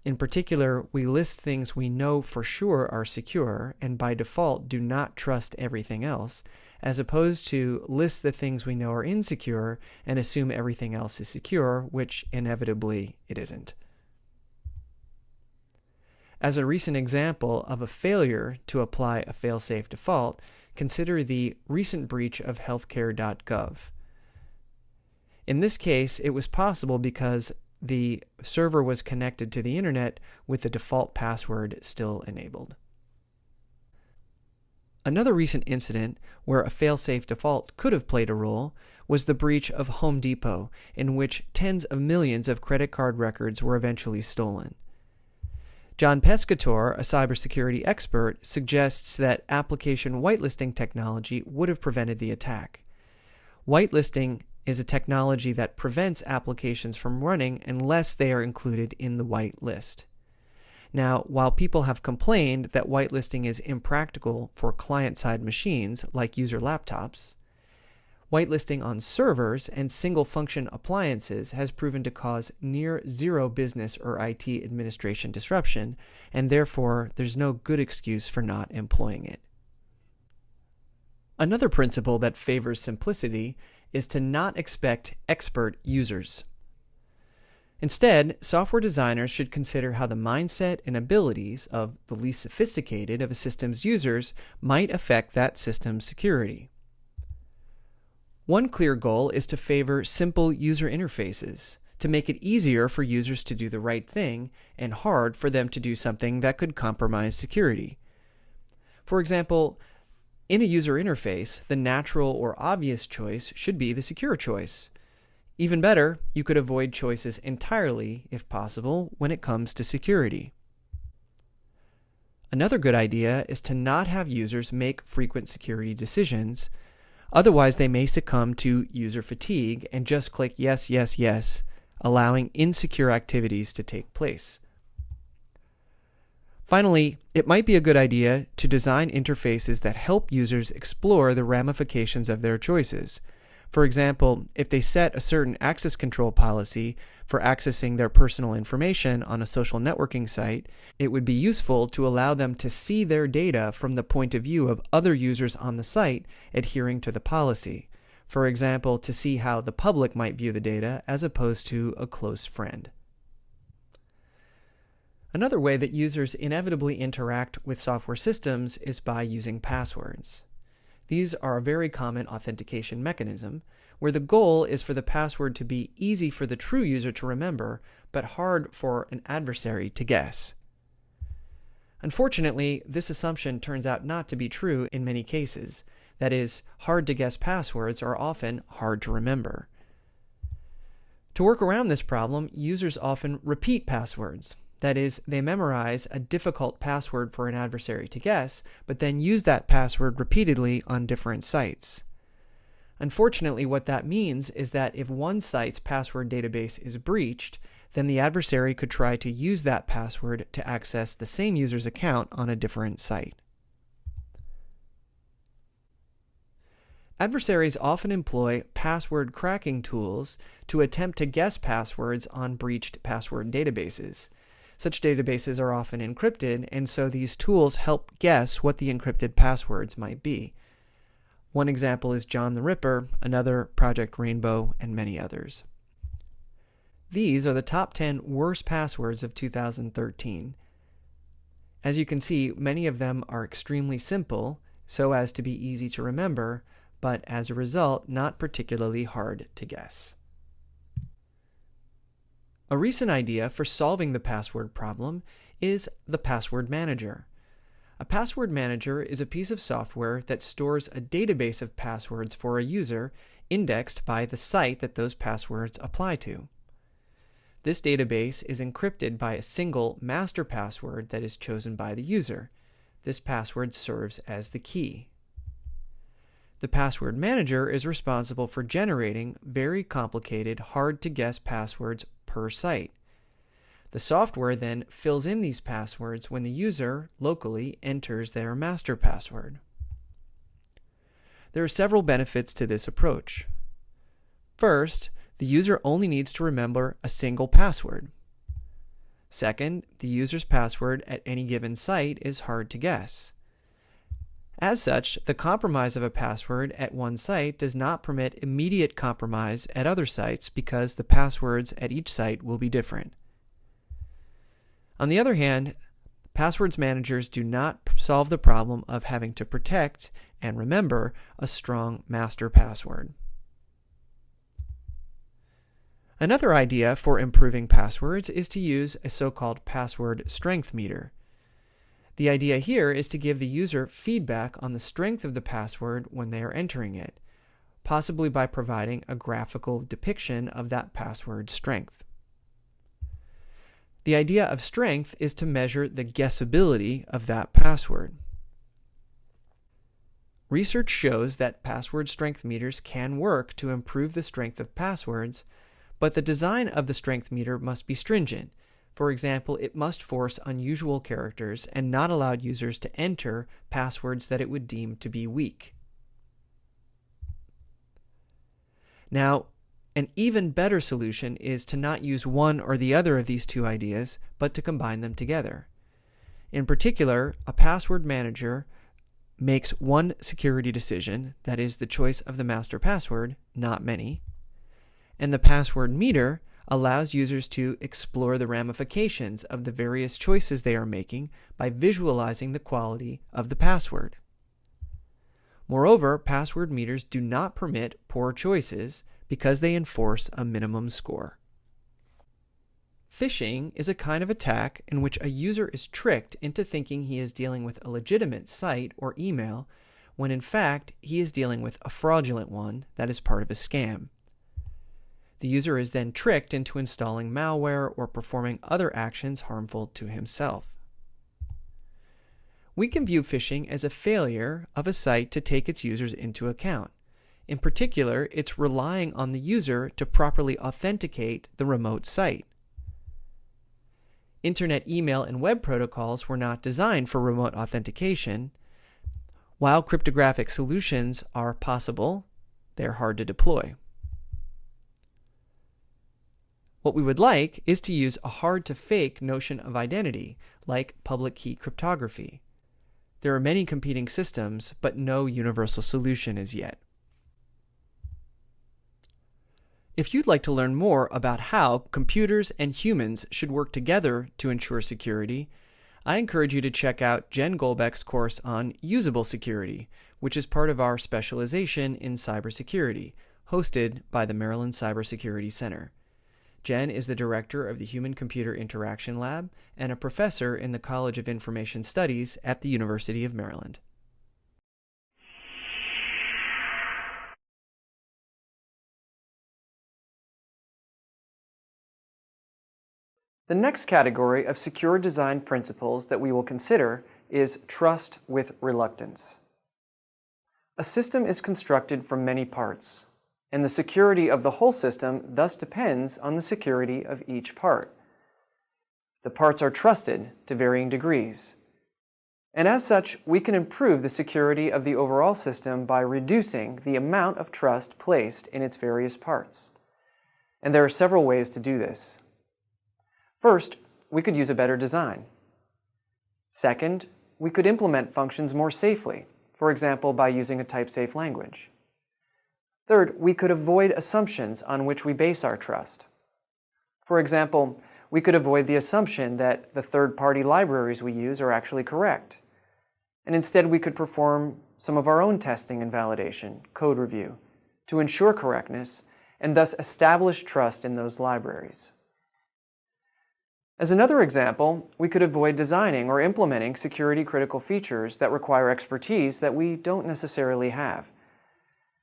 In particular, we list things we know for sure are secure and by default do not trust everything else, as opposed to list the things we know are insecure and assume everything else is secure, which inevitably it isn't. As a recent example of a failure to apply a fail-safe default, consider the recent breach of healthcare.gov. In this case, it was possible because the server was connected to the internet with the default password still enabled. Another recent incident where a fail-safe default could have played a role was the breach of Home Depot, in which tens of millions of credit card records were eventually stolen. John Pescator, a cybersecurity expert, suggests that application whitelisting technology would have prevented the attack. Whitelisting is a technology that prevents applications from running unless they are included in the whitelist. Now, while people have complained that whitelisting is impractical for client-side machines like user laptops, whitelisting on servers and single-function appliances has proven to cause near zero business or IT administration disruption, and therefore there's no good excuse for not employing it. Another principle that favors simplicity is to not expect expert users. Instead, software designers should consider how the mindset and abilities of the least sophisticated of a system's users might affect that system's security. One clear goal is to favor simple user interfaces, to make it easier for users to do the right thing and hard for them to do something that could compromise security. For example, in a user interface, the natural or obvious choice should be the secure choice. Even better, you could avoid choices entirely, if possible, when it comes to security. Another good idea is to not have users make frequent security decisions. Otherwise, they may succumb to user fatigue and just click yes, yes, yes, allowing insecure activities to take place. Finally, it might be a good idea to design interfaces that help users explore the ramifications of their choices. For example, if they set a certain access control policy for accessing their personal information on a social networking site, it would be useful to allow them to see their data from the point of view of other users on the site adhering to the policy. For example, to see how the public might view the data as opposed to a close friend. Another way that users inevitably interact with software systems is by using passwords. These are a very common authentication mechanism, where the goal is for the password to be easy for the true user to remember, but hard for an adversary to guess. Unfortunately, this assumption turns out not to be true in many cases. That is, hard-to-guess passwords are often hard to remember. To work around this problem, users often repeat passwords. That is, they memorize a difficult password for an adversary to guess, but then use that password repeatedly on different sites. Unfortunately, what that means is that if one site's password database is breached, then the adversary could try to use that password to access the same user's account on a different site. Adversaries often employ password cracking tools to attempt to guess passwords on breached password databases. Such databases are often encrypted, and so these tools help guess what the encrypted passwords might be. One example is John the Ripper, another Project Rainbow, and many others. These are the top 10 worst passwords of 2013. As you can see, many of them are extremely simple, so as to be easy to remember, but as a result, not particularly hard to guess. A recent idea for solving the password problem is the password manager. A password manager is a piece of software that stores a database of passwords for a user indexed by the site that those passwords apply to. This database is encrypted by a single master password that is chosen by the user. This password serves as the key. The password manager is responsible for generating very complicated, hard-to-guess passwords per site. The software then fills in these passwords when the user locally enters their master password. There are several benefits to this approach. First, the user only needs to remember a single password. Second, the user's password at any given site is hard to guess. As such, the compromise of a password at one site does not permit immediate compromise at other sites because the passwords at each site will be different. On the other hand, passwords managers do not solve the problem of having to protect and remember a strong master password. Another idea for improving passwords is to use a so-called password strength meter. The idea here is to give the user feedback on the strength of the password when they are entering it, possibly by providing a graphical depiction of that password's strength. The idea of strength is to measure the guessability of that password. Research shows that password strength meters can work to improve the strength of passwords, but the design of the strength meter must be stringent. For example, it must force unusual characters and not allow users to enter passwords that it would deem to be weak. Now, an even better solution is to not use one or the other of these two ideas, but to combine them together. In particular, a password manager makes one security decision, that is, the choice of the master password, not many, and the password meter allows users to explore the ramifications of the various choices they are making by visualizing the quality of the password. Moreover, password meters do not permit poor choices because they enforce a minimum score. Phishing is a kind of attack in which a user is tricked into thinking he is dealing with a legitimate site or email, when in fact he is dealing with a fraudulent one that is part of a scam. The user is then tricked into installing malware or performing other actions harmful to himself. We can view phishing as a failure of a site to take its users into account. In particular, it's relying on the user to properly authenticate the remote site. Internet email and web protocols were not designed for remote authentication. While cryptographic solutions are possible, they're hard to deploy. What we would like is to use a hard-to-fake notion of identity, like public key cryptography. There are many competing systems, but no universal solution as yet. If you'd like to learn more about how computers and humans should work together to ensure security, I encourage you to check out Jen Golbeck's course on usable security, which is part of our specialization in cybersecurity, hosted by the Maryland Cybersecurity Center. Jen is the director of the Human-Computer Interaction Lab and a professor in the College of Information Studies at the University of Maryland. The next category of secure design principles that we will consider is trust with reluctance. A system is constructed from many parts, and the security of the whole system thus depends on the security of each part. The parts are trusted to varying degrees. And as such, we can improve the security of the overall system by reducing the amount of trust placed in its various parts. And there are several ways to do this. First, we could use a better design. Second, we could implement functions more safely, for example, by using a type-safe language. Third, we could avoid assumptions on which we base our trust. For example, we could avoid the assumption that the third-party libraries we use are actually correct. And instead, we could perform some of our own testing and validation, code review, to ensure correctness and thus establish trust in those libraries. As another example, we could avoid designing or implementing security-critical features that require expertise that we don't necessarily have.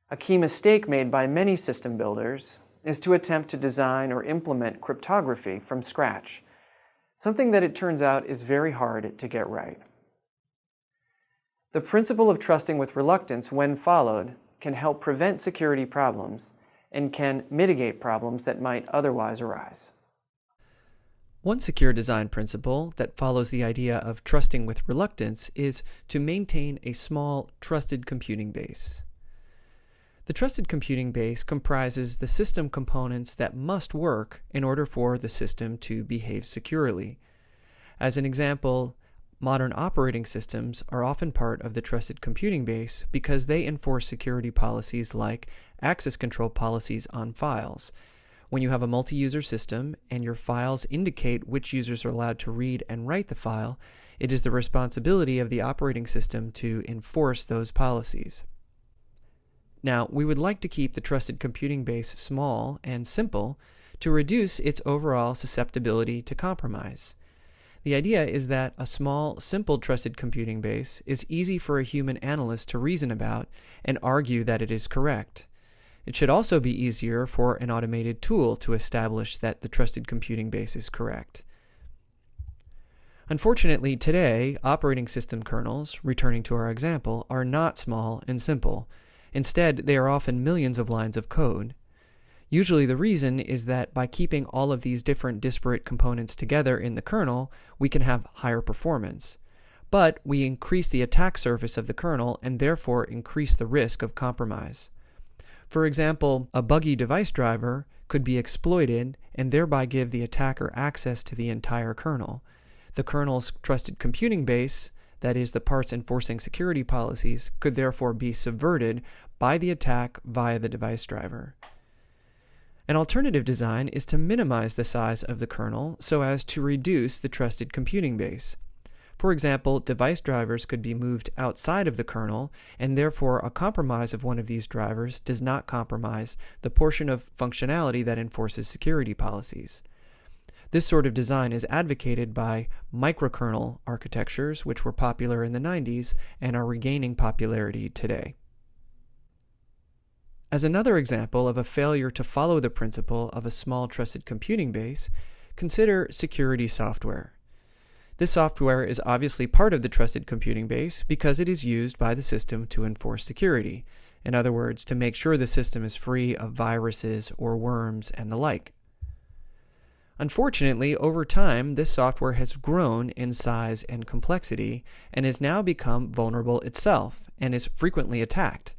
A key mistake made by many system builders is to attempt to design or implement cryptography from scratch, something that it turns out is very hard to get right. The principle of trusting with reluctance, when followed, can help prevent security problems and can mitigate problems that might otherwise arise. One secure design principle that follows the idea of trusting with reluctance is to maintain a small, trusted computing base. The trusted computing base comprises the system components that must work in order for the system to behave securely. As an example, modern operating systems are often part of the trusted computing base because they enforce security policies like access control policies on files. When you have a multi-user system and your files indicate which users are allowed to read and write the file, it is the responsibility of the operating system to enforce those policies. Now, we would like to keep the trusted computing base small and simple to reduce its overall susceptibility to compromise. The idea is that a small, simple trusted computing base is easy for a human analyst to reason about and argue that it is correct. It should also be easier for an automated tool to establish that the trusted computing base is correct. Unfortunately, today, operating system kernels, returning to our example, are not small and simple. Instead, they are often millions of lines of code. Usually the reason is that by keeping all of these different disparate components together in the kernel, we can have higher performance. But we increase the attack surface of the kernel and therefore increase the risk of compromise. For example, a buggy device driver could be exploited and thereby give the attacker access to the entire kernel. The kernel's trusted computing base, that is, the parts enforcing security policies, could therefore be subverted by the attack via the device driver. An alternative design is to minimize the size of the kernel so as to reduce the trusted computing base. For example, device drivers could be moved outside of the kernel, and therefore a compromise of one of these drivers does not compromise the portion of functionality that enforces security policies. This sort of design is advocated by microkernel architectures, which were popular in the 90s and are regaining popularity today. As another example of a failure to follow the principle of a small trusted computing base, consider security software. This software is obviously part of the trusted computing base because it is used by the system to enforce security. In other words, to make sure the system is free of viruses or worms and the like. Unfortunately, over time, this software has grown in size and complexity and has now become vulnerable itself and is frequently attacked.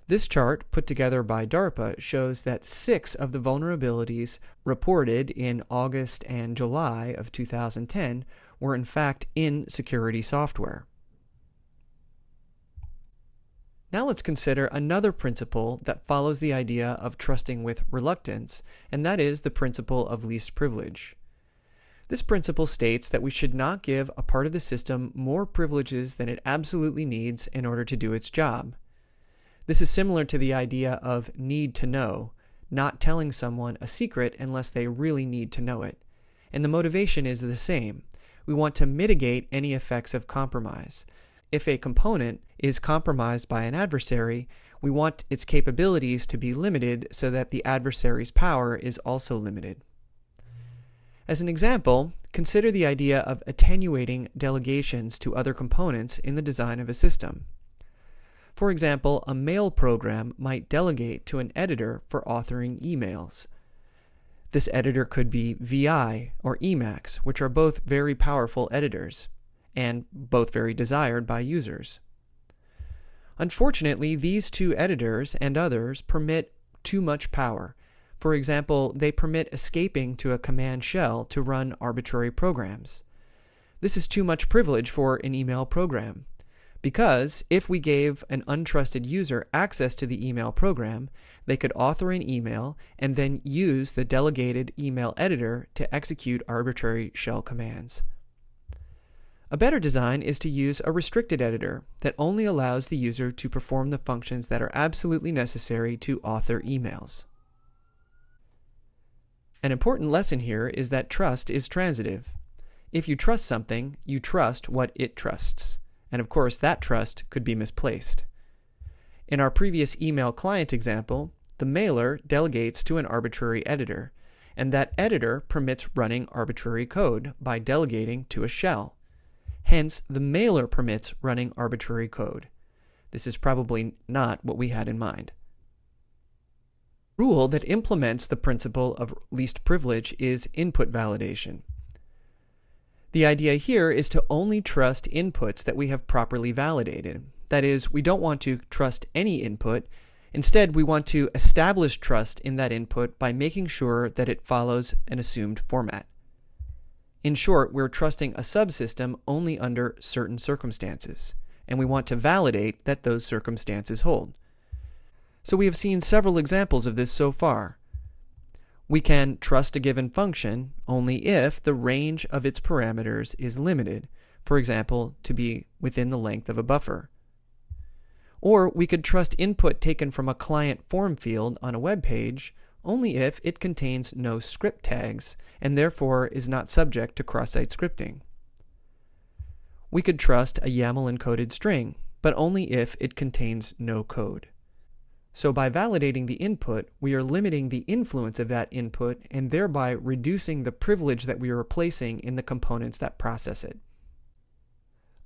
This chart, put together by DARPA, shows that 6 of the vulnerabilities reported in August and July of 2010 were in fact in security software. Now let's consider another principle that follows the idea of trusting with reluctance, and that is the principle of least privilege. This principle states that we should not give a part of the system more privileges than it absolutely needs in order to do its job. This is similar to the idea of need to know, not telling someone a secret unless they really need to know it. And the motivation is the same. We want to mitigate any effects of compromise. If a component is compromised by an adversary, we want its capabilities to be limited so that the adversary's power is also limited. As an example, consider the idea of attenuating delegations to other components in the design of a system. For example, a mail program might delegate to an editor for authoring emails. This editor could be VI or Emacs, which are both very powerful editors. and both very desired by users. Unfortunately, these two editors and others permit too much power. For example, they permit escaping to a command shell to run arbitrary programs. This is too much privilege for an email program, because if we gave an untrusted user access to the email program, they could author an email and then use the delegated email editor to execute arbitrary shell commands. A better design is to use a restricted editor that only allows the user to perform the functions that are absolutely necessary to author emails. An important lesson here is that trust is transitive. If you trust something, you trust what it trusts. And of course, that trust could be misplaced. In our previous email client example, the mailer delegates to an arbitrary editor, and that editor permits running arbitrary code by delegating to a shell. Hence, the mailer permits running arbitrary code. This is probably not what we had in mind. The rule that implements the principle of least privilege is input validation. The idea here is to only trust inputs that we have properly validated. That is, we don't want to trust any input. Instead, we want to establish trust in that input by making sure that it follows an assumed format. In short, we're trusting a subsystem only under certain circumstances, and we want to validate that those circumstances hold. So we have seen several examples of this so far. We can trust a given function only if the range of its parameters is limited, for example, to be within the length of a buffer. Or we could trust input taken from a client form field on a web page only if it contains no script tags and therefore is not subject to cross-site scripting. We could trust a YAML encoded string, but only if it contains no code. So by validating the input, we are limiting the influence of that input and thereby reducing the privilege that we are replacing in the components that process it.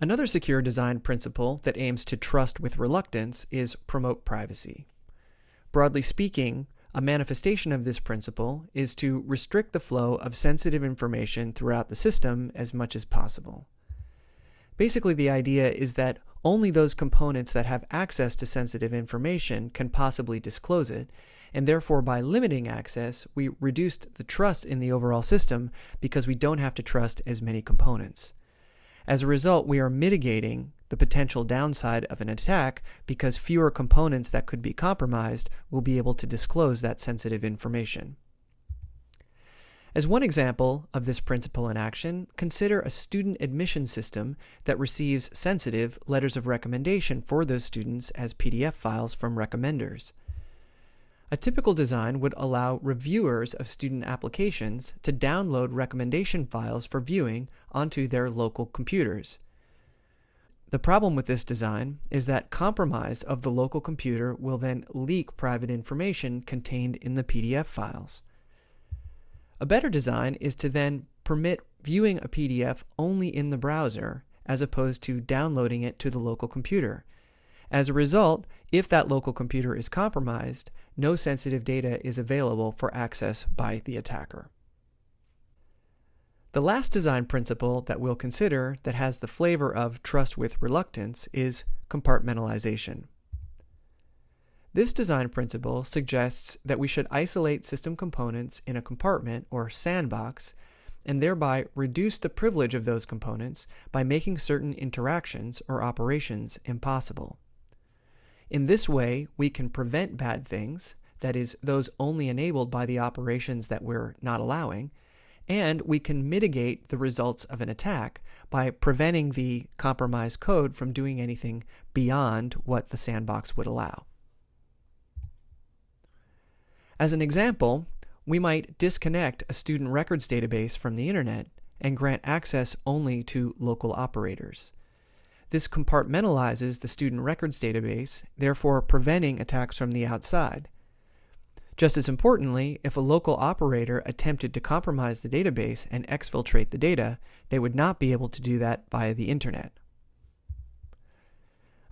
Another secure design principle that aims to trust with reluctance is promote privacy. Broadly speaking, a manifestation of this principle is to restrict the flow of sensitive information throughout the system as much as possible. Basically, the idea is that only those components that have access to sensitive information can possibly disclose it, and therefore by limiting access, we reduced the trust in the overall system because we don't have to trust as many components. As a result, we are mitigating the potential downside of an attack because fewer components that could be compromised will be able to disclose that sensitive information. As one example of this principle in action, consider a student admission system that receives sensitive letters of recommendation for those students as PDF files from recommenders. A typical design would allow reviewers of student applications to download recommendation files for viewing onto their local computers. The problem with this design is that compromise of the local computer will then leak private information contained in the PDF files. A better design is to then permit viewing a PDF only in the browser as opposed to downloading it to the local computer. As a result, if that local computer is compromised, no sensitive data is available for access by the attacker. The last design principle that we'll consider that has the flavor of trust with reluctance is compartmentalization. This design principle suggests that we should isolate system components in a compartment or sandbox and thereby reduce the privilege of those components by making certain interactions or operations impossible. In this way, we can prevent bad things, that is, those only enabled by the operations that we're not allowing, and we can mitigate the results of an attack by preventing the compromised code from doing anything beyond what the sandbox would allow. As an example, we might disconnect a student records database from the internet and grant access only to local operators. This compartmentalizes the student records database, therefore preventing attacks from the outside. Just as importantly, if a local operator attempted to compromise the database and exfiltrate the data, they would not be able to do that via the internet.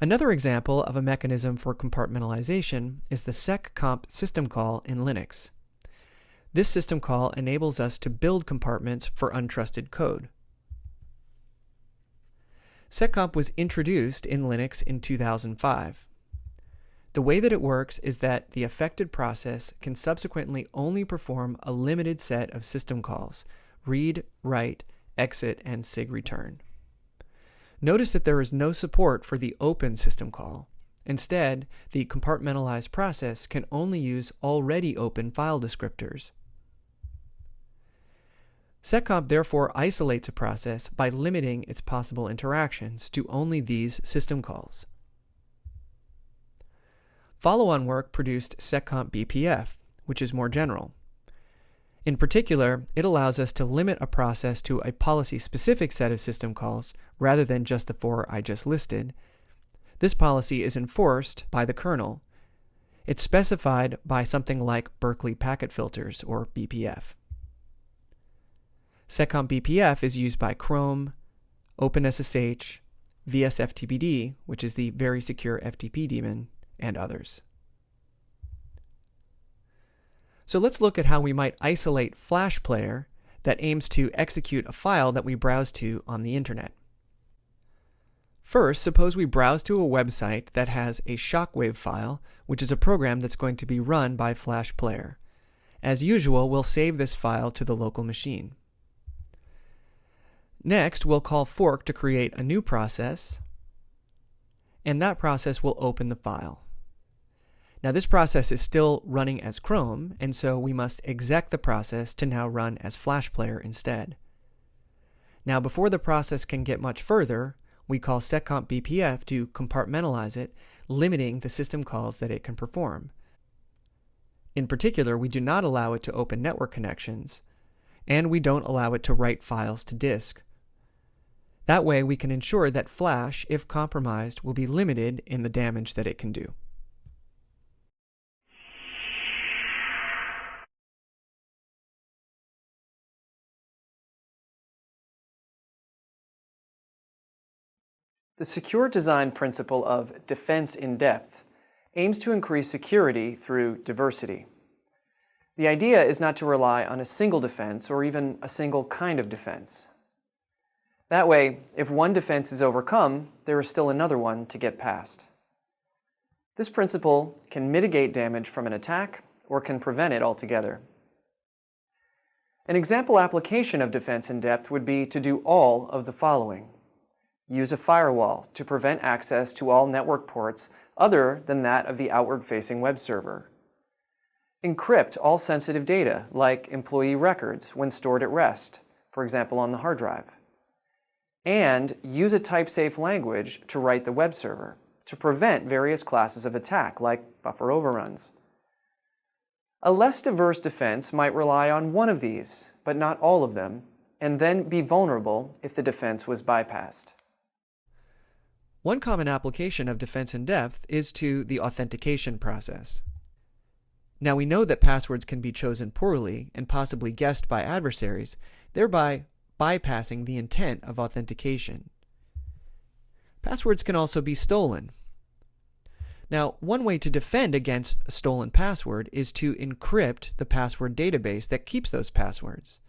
Another example of a mechanism for compartmentalization is the seccomp system call in Linux. This system call enables us to build compartments for untrusted code. Seccomp was introduced in Linux in 2005. The way that it works is that the affected process can subsequently only perform a limited set of system calls: read, write, exit, and sigreturn. Notice that there is no support for the open system call. Instead, the compartmentalized process can only use already open file descriptors. Seccomp therefore isolates a process by limiting its possible interactions to only these system calls. Follow-on work produced Seccomp BPF, which is more general. In particular, it allows us to limit a process to a policy-specific set of system calls rather than just the 4 I just listed. This policy is enforced by the kernel. It's specified by something like Berkeley Packet Filters, or BPF. Seccomp BPF is used by Chrome, OpenSSH, VSFTPD, which is the very secure FTP daemon, and others. So let's look at how we might isolate Flash Player that aims to execute a file that we browse to on the internet. First, suppose we browse to a website that has a Shockwave file, which is a program that's going to be run by Flash Player. As usual, we'll save this file to the local machine. Next, we'll call fork to create a new process, and that process will open the file. Now this process is still running as Chrome, and so we must exec the process to now run as Flash Player instead. Now before the process can get much further, we call Seccomp BPF to compartmentalize it, limiting the system calls that it can perform. In particular, we do not allow it to open network connections, and we don't allow it to write files to disk. That way we can ensure that Flash, if compromised, will be limited in the damage that it can do. The secure design principle of defense in depth aims to increase security through diversity. The idea is not to rely on a single defense or even a single kind of defense. That way, if one defense is overcome, there is still another one to get past. This principle can mitigate damage from an attack or can prevent it altogether. An example application of defense in depth would be to do all of the following. Use a firewall to prevent access to all network ports other than that of the outward-facing web server. Encrypt all sensitive data, like employee records, when stored at rest, for example on the hard drive. And use a type-safe language to write the web server to prevent various classes of attack, like buffer overruns. A less diverse defense might rely on one of these, but not all of them, and then be vulnerable if the defense was bypassed. One common application of defense in depth is to the authentication process. Now we know that passwords can be chosen poorly and possibly guessed by adversaries, thereby bypassing the intent of authentication. Passwords can also be stolen. Now, one way to defend against a stolen password is to encrypt the password database that keeps those passwords.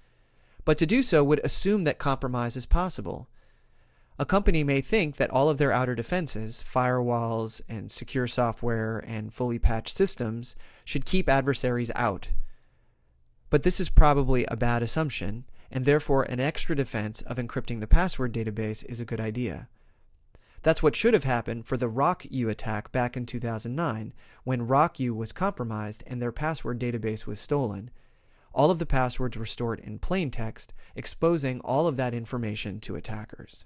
But to do so would assume that compromise is possible. A company may think that all of their outer defenses, firewalls and secure software and fully patched systems, should keep adversaries out. But this is probably a bad assumption, and therefore an extra defense of encrypting the password database is a good idea. That's what should have happened for the RockU attack back in 2009, when RockU was compromised and their password database was stolen. All of the passwords were stored in plain text, exposing all of that information to attackers.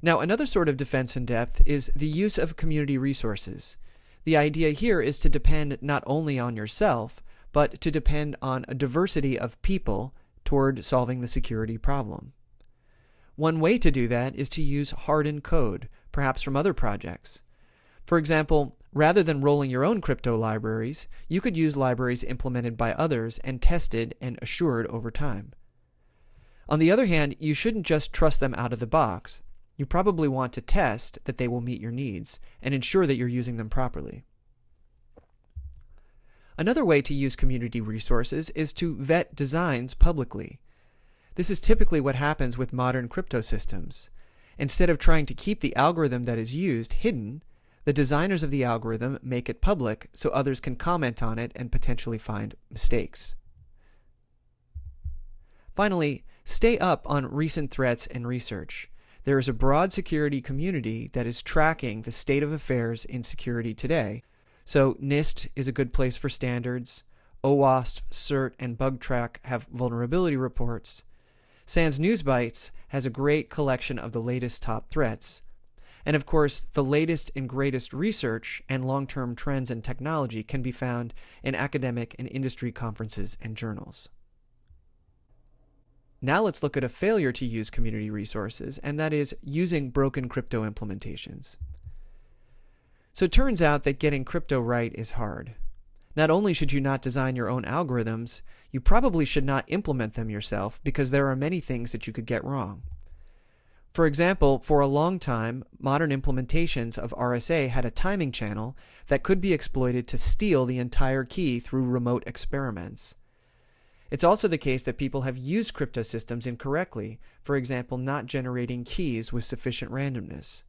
Now, another sort of defense in depth is the use of community resources. The idea here is to depend not only on yourself, but to depend on a diversity of people toward solving the security problem. One way to do that is to use hardened code, perhaps from other projects. For example, rather than rolling your own crypto libraries, you could use libraries implemented by others and tested and assured over time. On the other hand, you shouldn't just trust them out of the box. You probably want to test that they will meet your needs and ensure that you're using them properly. Another way to use community resources is to vet designs publicly. This is typically what happens with modern crypto systems. Instead of trying to keep the algorithm that is used hidden, the designers of the algorithm make it public so others can comment on it and potentially find mistakes. Finally, stay up on recent threats and research. There is a broad security community that is tracking the state of affairs in security today. So NIST is a good place for standards. OWASP, CERT, and BugTrack have vulnerability reports. SANS NewsBytes has a great collection of the latest top threats. And of course, the latest and greatest research and long-term trends in technology can be found in academic and industry conferences and journals. Now let's look at a failure to use community resources, and that is using broken crypto implementations. So it turns out that getting crypto right is hard. Not only should you not design your own algorithms, you probably should not implement them yourself because there are many things that you could get wrong. For example, for a long time, modern implementations of RSA had a timing channel that could be exploited to steal the entire key through remote experiments. It's also the case that people have used crypto systems incorrectly, for example, not generating keys with sufficient randomness.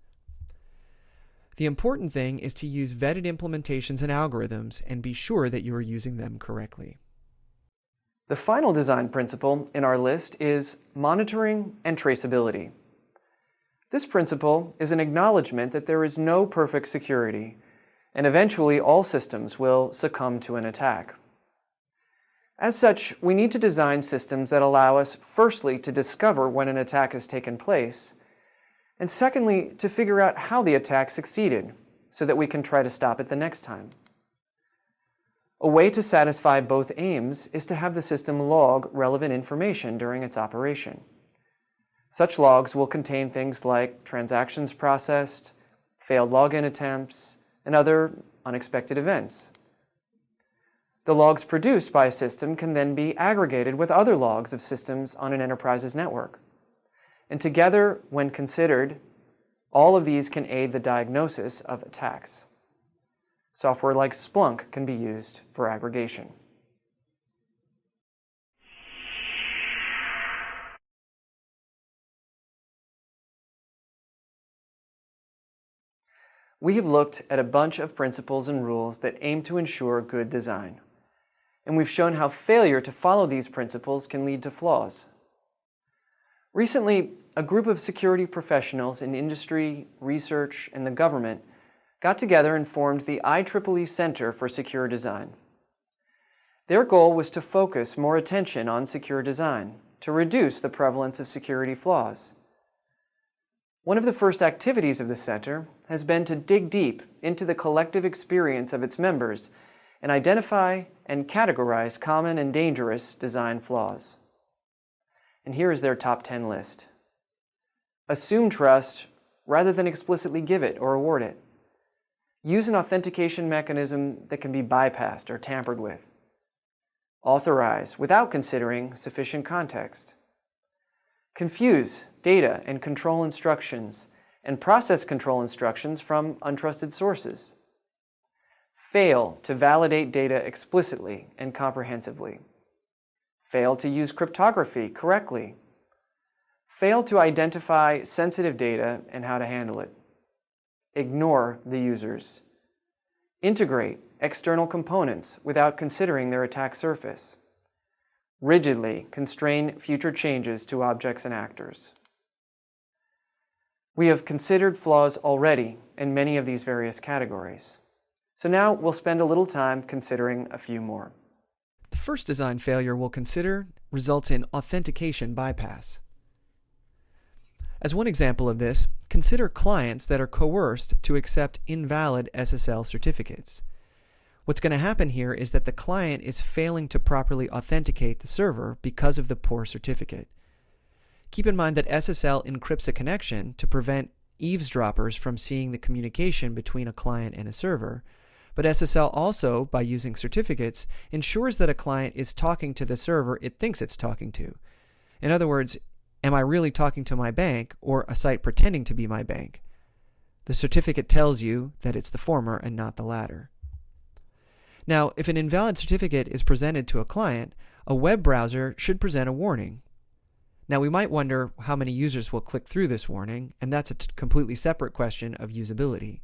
The important thing is to use vetted implementations and algorithms and be sure that you are using them correctly. The final design principle in our list is monitoring and traceability. This principle is an acknowledgement that there is no perfect security, and eventually all systems will succumb to an attack. As such, we need to design systems that allow us, firstly, to discover when an attack has taken place, and secondly, to figure out how the attack succeeded, so that we can try to stop it the next time. A way to satisfy both aims is to have the system log relevant information during its operation. Such logs will contain things like transactions processed, failed login attempts, and other unexpected events. The logs produced by a system can then be aggregated with other logs of systems on an enterprise's network. And together, when considered, all of these can aid the diagnosis of attacks. Software like Splunk can be used for aggregation. We have looked at a bunch of principles and rules that aim to ensure good design. And we've shown how failure to follow these principles can lead to flaws. Recently, a group of security professionals in industry, research, and the government got together and formed the IEEE Center for Secure Design. Their goal was to focus more attention on secure design, to reduce the prevalence of security flaws. One of the first activities of the center has been to dig deep into the collective experience of its members and identify and categorize common and dangerous design flaws. And here is their top 10 list. Assume trust rather than explicitly give it or award it. Use an authentication mechanism that can be bypassed or tampered with. Authorize without considering sufficient context. Confuse data and control instructions and process control instructions from untrusted sources. Fail to validate data explicitly and comprehensively. Fail to use cryptography correctly. Fail to identify sensitive data and how to handle it. Ignore the users. Integrate external components without considering their attack surface. Rigidly constrain future changes to objects and actors. We have considered flaws already in many of these various categories. So now we'll spend a little time considering a few more. The first design failure we'll consider results in authentication bypass. As one example of this, consider clients that are coerced to accept invalid SSL certificates. What's going to happen here is that the client is failing to properly authenticate the server because of the poor certificate. Keep in mind that SSL encrypts a connection to prevent eavesdroppers from seeing the communication between a client and a server, but SSL also, by using certificates, ensures that a client is talking to the server it thinks it's talking to. In other words, am I really talking to my bank or a site pretending to be my bank? The certificate tells you that it's the former and not the latter. Now, if an invalid certificate is presented to a client, a web browser should present a warning. Now, we might wonder how many users will click through this warning, and that's a completely separate question of usability.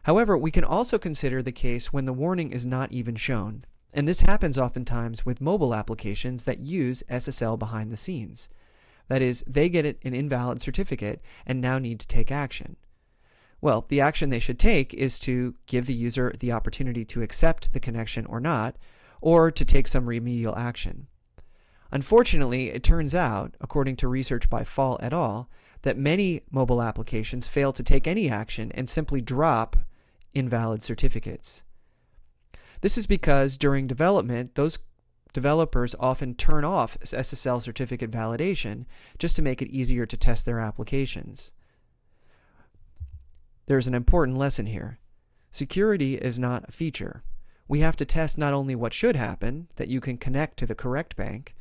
However, we can also consider the case when the warning is not even shown, and this happens oftentimes with mobile applications that use SSL behind the scenes. That is, they get an invalid certificate and now need to take action. Well, the action they should take is to give the user the opportunity to accept the connection or not, or to take some remedial action. Unfortunately, it turns out, according to research by Fall et al., that many mobile applications fail to take any action and simply drop invalid certificates. This is because during development, those developers often turn off SSL certificate validation just to make it easier to test their applications. There's an important lesson here. Security is not a feature. We have to test not only what should happen, that you can connect to the correct bank,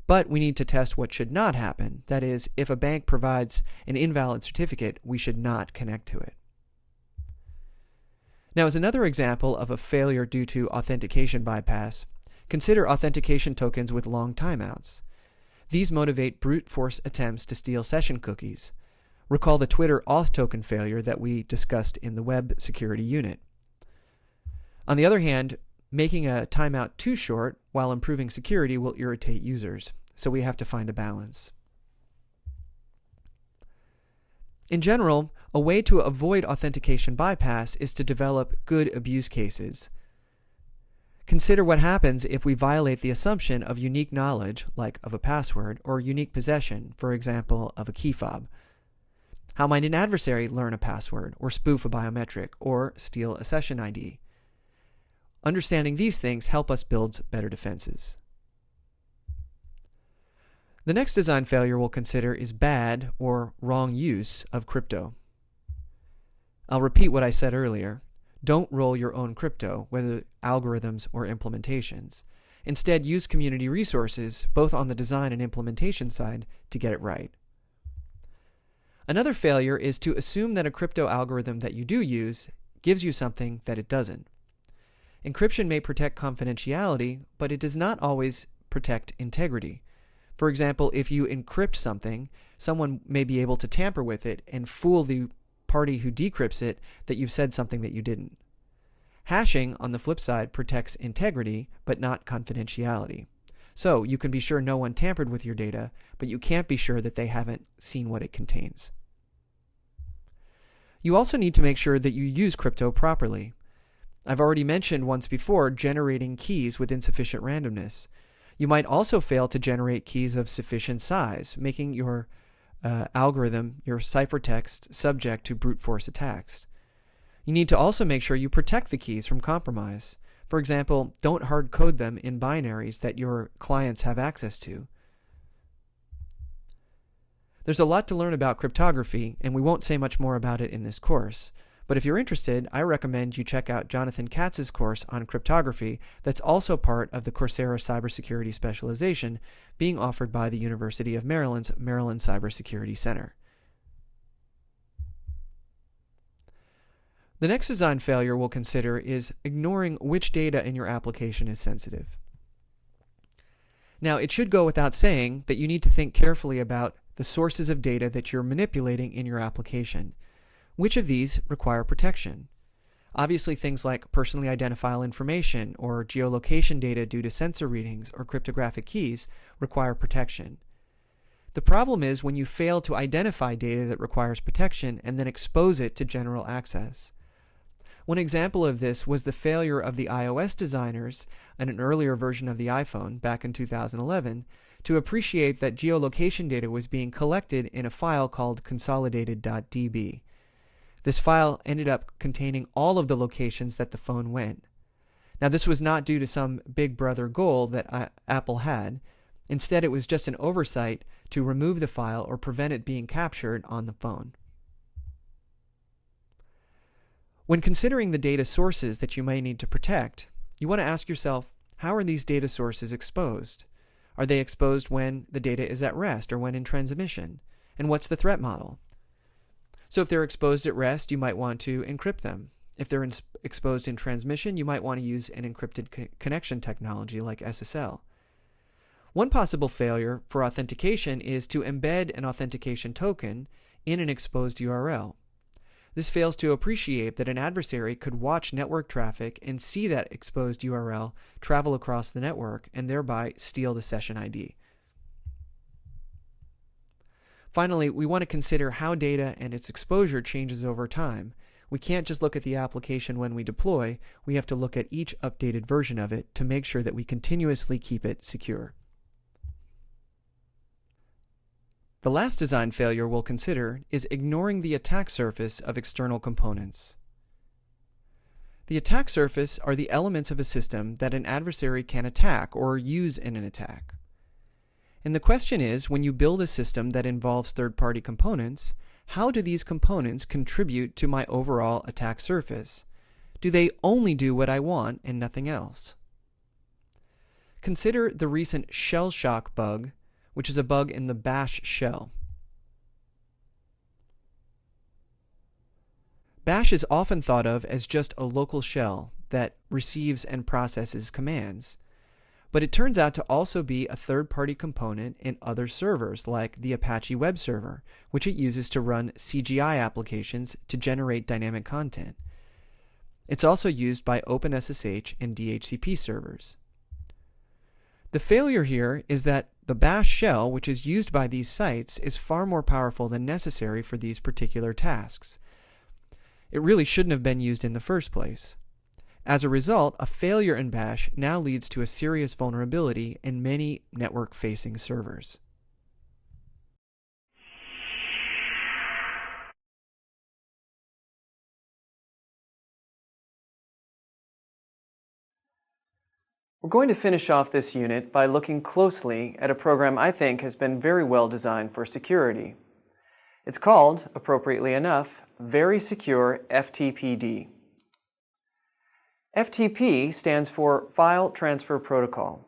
but we need to test what should not happen. That is, if a bank provides an invalid certificate, we should not connect to it. Now, as another example of a failure due to authentication bypass, consider authentication tokens with long timeouts. These motivate brute force attempts to steal session cookies. Recall the Twitter auth token failure that we discussed in the web security unit. On the other hand, making a timeout too short while improving security will irritate users, so we have to find a balance. In general, a way to avoid authentication bypass is to develop good abuse cases. Consider what happens if we violate the assumption of unique knowledge, like of a password, or unique possession, for example, of a key fob. How might an adversary learn a password, or spoof a biometric, or steal a session ID? Understanding these things help us build better defenses. The next design failure we'll consider is bad or wrong use of crypto. I'll repeat what I said earlier. Don't roll your own crypto, whether algorithms or implementations. Instead, use community resources, both on the design and implementation side, to get it right. Another failure is to assume that a crypto algorithm that you do use gives you something that it doesn't. Encryption may protect confidentiality, but it does not always protect integrity. For example, if you encrypt something, someone may be able to tamper with it and fool the party who decrypts it that you've said something that you didn't. Hashing, on the flip side, protects integrity, but not confidentiality. So you can be sure no one tampered with your data, but you can't be sure that they haven't seen what it contains. You also need to make sure that you use crypto properly. I've already mentioned once before generating keys with insufficient randomness. You might also fail to generate keys of sufficient size, making your algorithm, your ciphertext, subject to brute force attacks. You need to also make sure you protect the keys from compromise. For example, don't hard code them in binaries that your clients have access to. There's a lot to learn about cryptography, and we won't say much more about it in this course. But if you're interested, I recommend you check out Jonathan Katz's course on cryptography that's also part of the Coursera Cybersecurity Specialization being offered by the University of Maryland's Maryland Cybersecurity Center. The next design failure we'll consider is ignoring which data in your application is sensitive. Now, it should go without saying that you need to think carefully about the sources of data that you're manipulating in your application. Which of these require protection? Obviously, things like personally identifiable information or geolocation data due to sensor readings or cryptographic keys require protection. The problem is when you fail to identify data that requires protection and then expose it to general access. One example of this was the failure of the iOS designers in an earlier version of the iPhone back in 2011 to appreciate that geolocation data was being collected in a file called consolidated.db. This file ended up containing all of the locations that the phone went. Now, this was not due to some big brother goal that Apple had. Instead, it was just an oversight to remove the file or prevent it being captured on the phone. When considering the data sources that you may need to protect, you want to ask yourself, how are these data sources exposed? Are they exposed when the data is at rest or when in transmission? And what's the threat model? So if they're exposed at rest, you might want to encrypt them. If they're exposed in transmission, you might want to use an encrypted connection technology like SSL. One possible failure for authentication is to embed an authentication token in an exposed URL. This fails to appreciate that an adversary could watch network traffic and see that exposed URL travel across the network and thereby steal the session ID. Finally, we want to consider how data and its exposure changes over time. We can't just look at the application when we deploy, we have to look at each updated version of it to make sure that we continuously keep it secure. The last design failure we'll consider is ignoring the attack surface of external components. The attack surface are the elements of a system that an adversary can attack or use in an attack. And the question is, when you build a system that involves third-party components, how do these components contribute to my overall attack surface? Do they only do what I want and nothing else? Consider the recent shell shock bug, which is a bug in the bash shell. Bash is often thought of as just a local shell that receives and processes commands, but it turns out to also be a third-party component in other servers like the Apache web server, which it uses to run CGI applications to generate dynamic content. It's also used by OpenSSH and DHCP servers. The failure here is that the bash shell, which is used by these sites, is far more powerful than necessary for these particular tasks. It really shouldn't have been used in the first place. As a result, a failure in bash now leads to a serious vulnerability in many network-facing servers. We're going to finish off this unit by looking closely at a program I think has been very well designed for security. It's called, appropriately enough, Very Secure FTPD. FTP stands for File Transfer Protocol.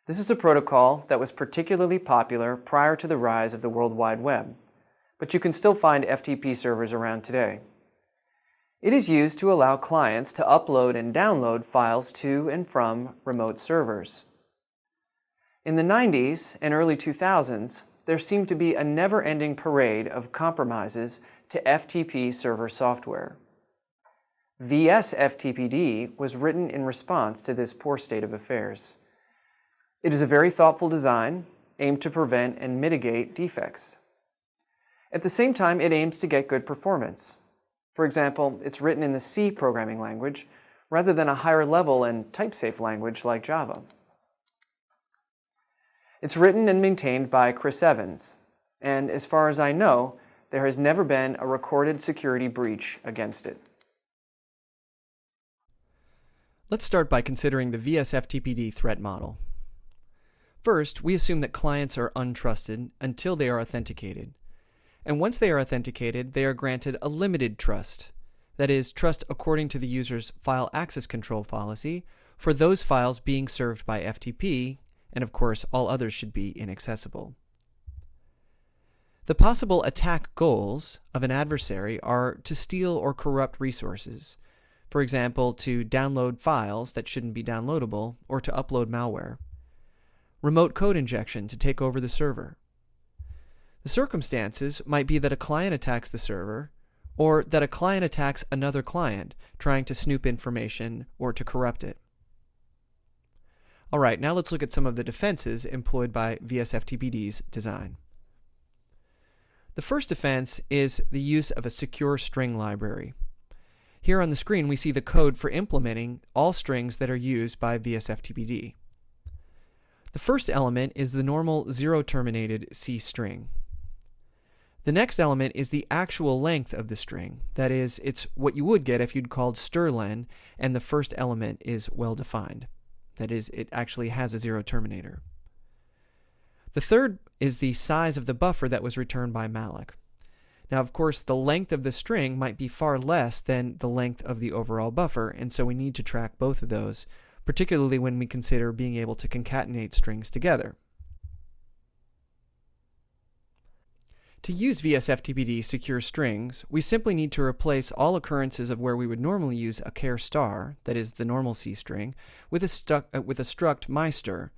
This is a protocol that was particularly popular prior to the rise of the World Wide Web, but you can still find FTP servers around today. It is used to allow clients to upload and download files to and from remote servers. In the 90s and early 2000s, there seemed to be a never-ending parade of compromises to FTP server software. VS-FTPD was written in response to this poor state of affairs. It is a very thoughtful design aimed to prevent and mitigate defects. At the same time, it aims to get good performance. For example, it's written in the C programming language rather than a higher level and type-safe language like Java. It's written and maintained by Chris Evans, and as far as I know, there has never been a recorded security breach against it. Let's start by considering the VS-FTPD threat model. First, we assume that clients are untrusted until they are authenticated. And once they are authenticated, they are granted a limited trust, that is, trust according to the user's file access control policy for those files being served by FTP, and of course all others should be inaccessible. The possible attack goals of an adversary are to steal or corrupt resources, for example, to download files that shouldn't be downloadable or to upload malware. Remote code injection to take over the server. The circumstances might be that a client attacks the server, or that a client attacks another client, trying to snoop information or to corrupt it. Alright, now let's look at some of the defenses employed by VS-FTPD's design. The first defense is the use of a secure string library. Here on the screen we see the code for implementing all strings that are used by VS-FTPD. The first element is the normal zero-terminated C string. The next element is the actual length of the string. That is, it's what you would get if you'd called strlen and the first element is well defined. That is, it actually has a zero terminator. The third is the size of the buffer that was returned by malloc. Now, of course, the length of the string might be far less than the length of the overall buffer, and so we need to track both of those, particularly when we consider being able to concatenate strings together. To use VS-FTPD secure strings, we simply need to replace all occurrences of where we would normally use a char star, that is the normal C string, with a struct mystr,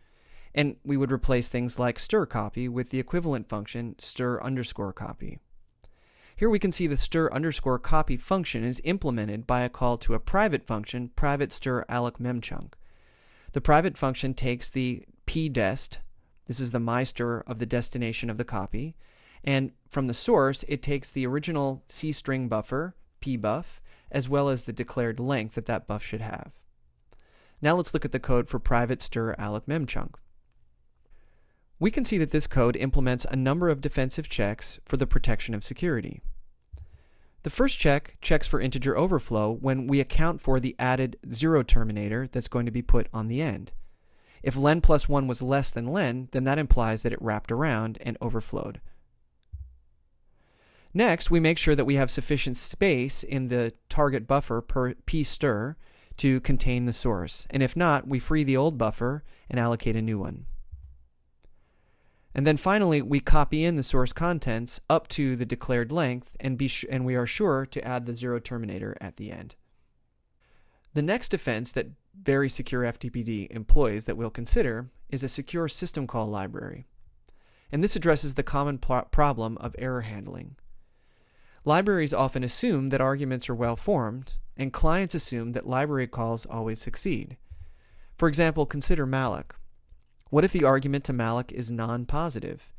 And we would replace things like stir copy with the equivalent function stir underscore copy. Here we can see the stir underscore copy function is implemented by a call to a private function, private stir alloc memchunk. The private function takes the pdest, this is the mystir of the destination of the copy, and from the source it takes the original C string buffer, pbuff, as well as the declared length that that buff should have. Now let's look at the code for private stir alloc memchunk. We can see that this code implements a number of defensive checks for the protection of security. The first check checks for integer overflow when we account for the added 0 terminator that's going to be put on the end. If len plus 1 was less than len, then that implies that it wrapped around and overflowed. Next, we make sure that we have sufficient space in the target buffer per pstir to contain the source, and if not, we free the old buffer and allocate a new one. And then finally, we copy in the source contents up to the declared length, and we are sure to add the 0 terminator at the end. The next defense that very secure FTPD employs that we'll consider is a secure system call library. And this addresses the common problem of error handling. Libraries often assume that arguments are well formed, and clients assume that library calls always succeed. For example, consider malloc. What if the argument to malloc is non-positive?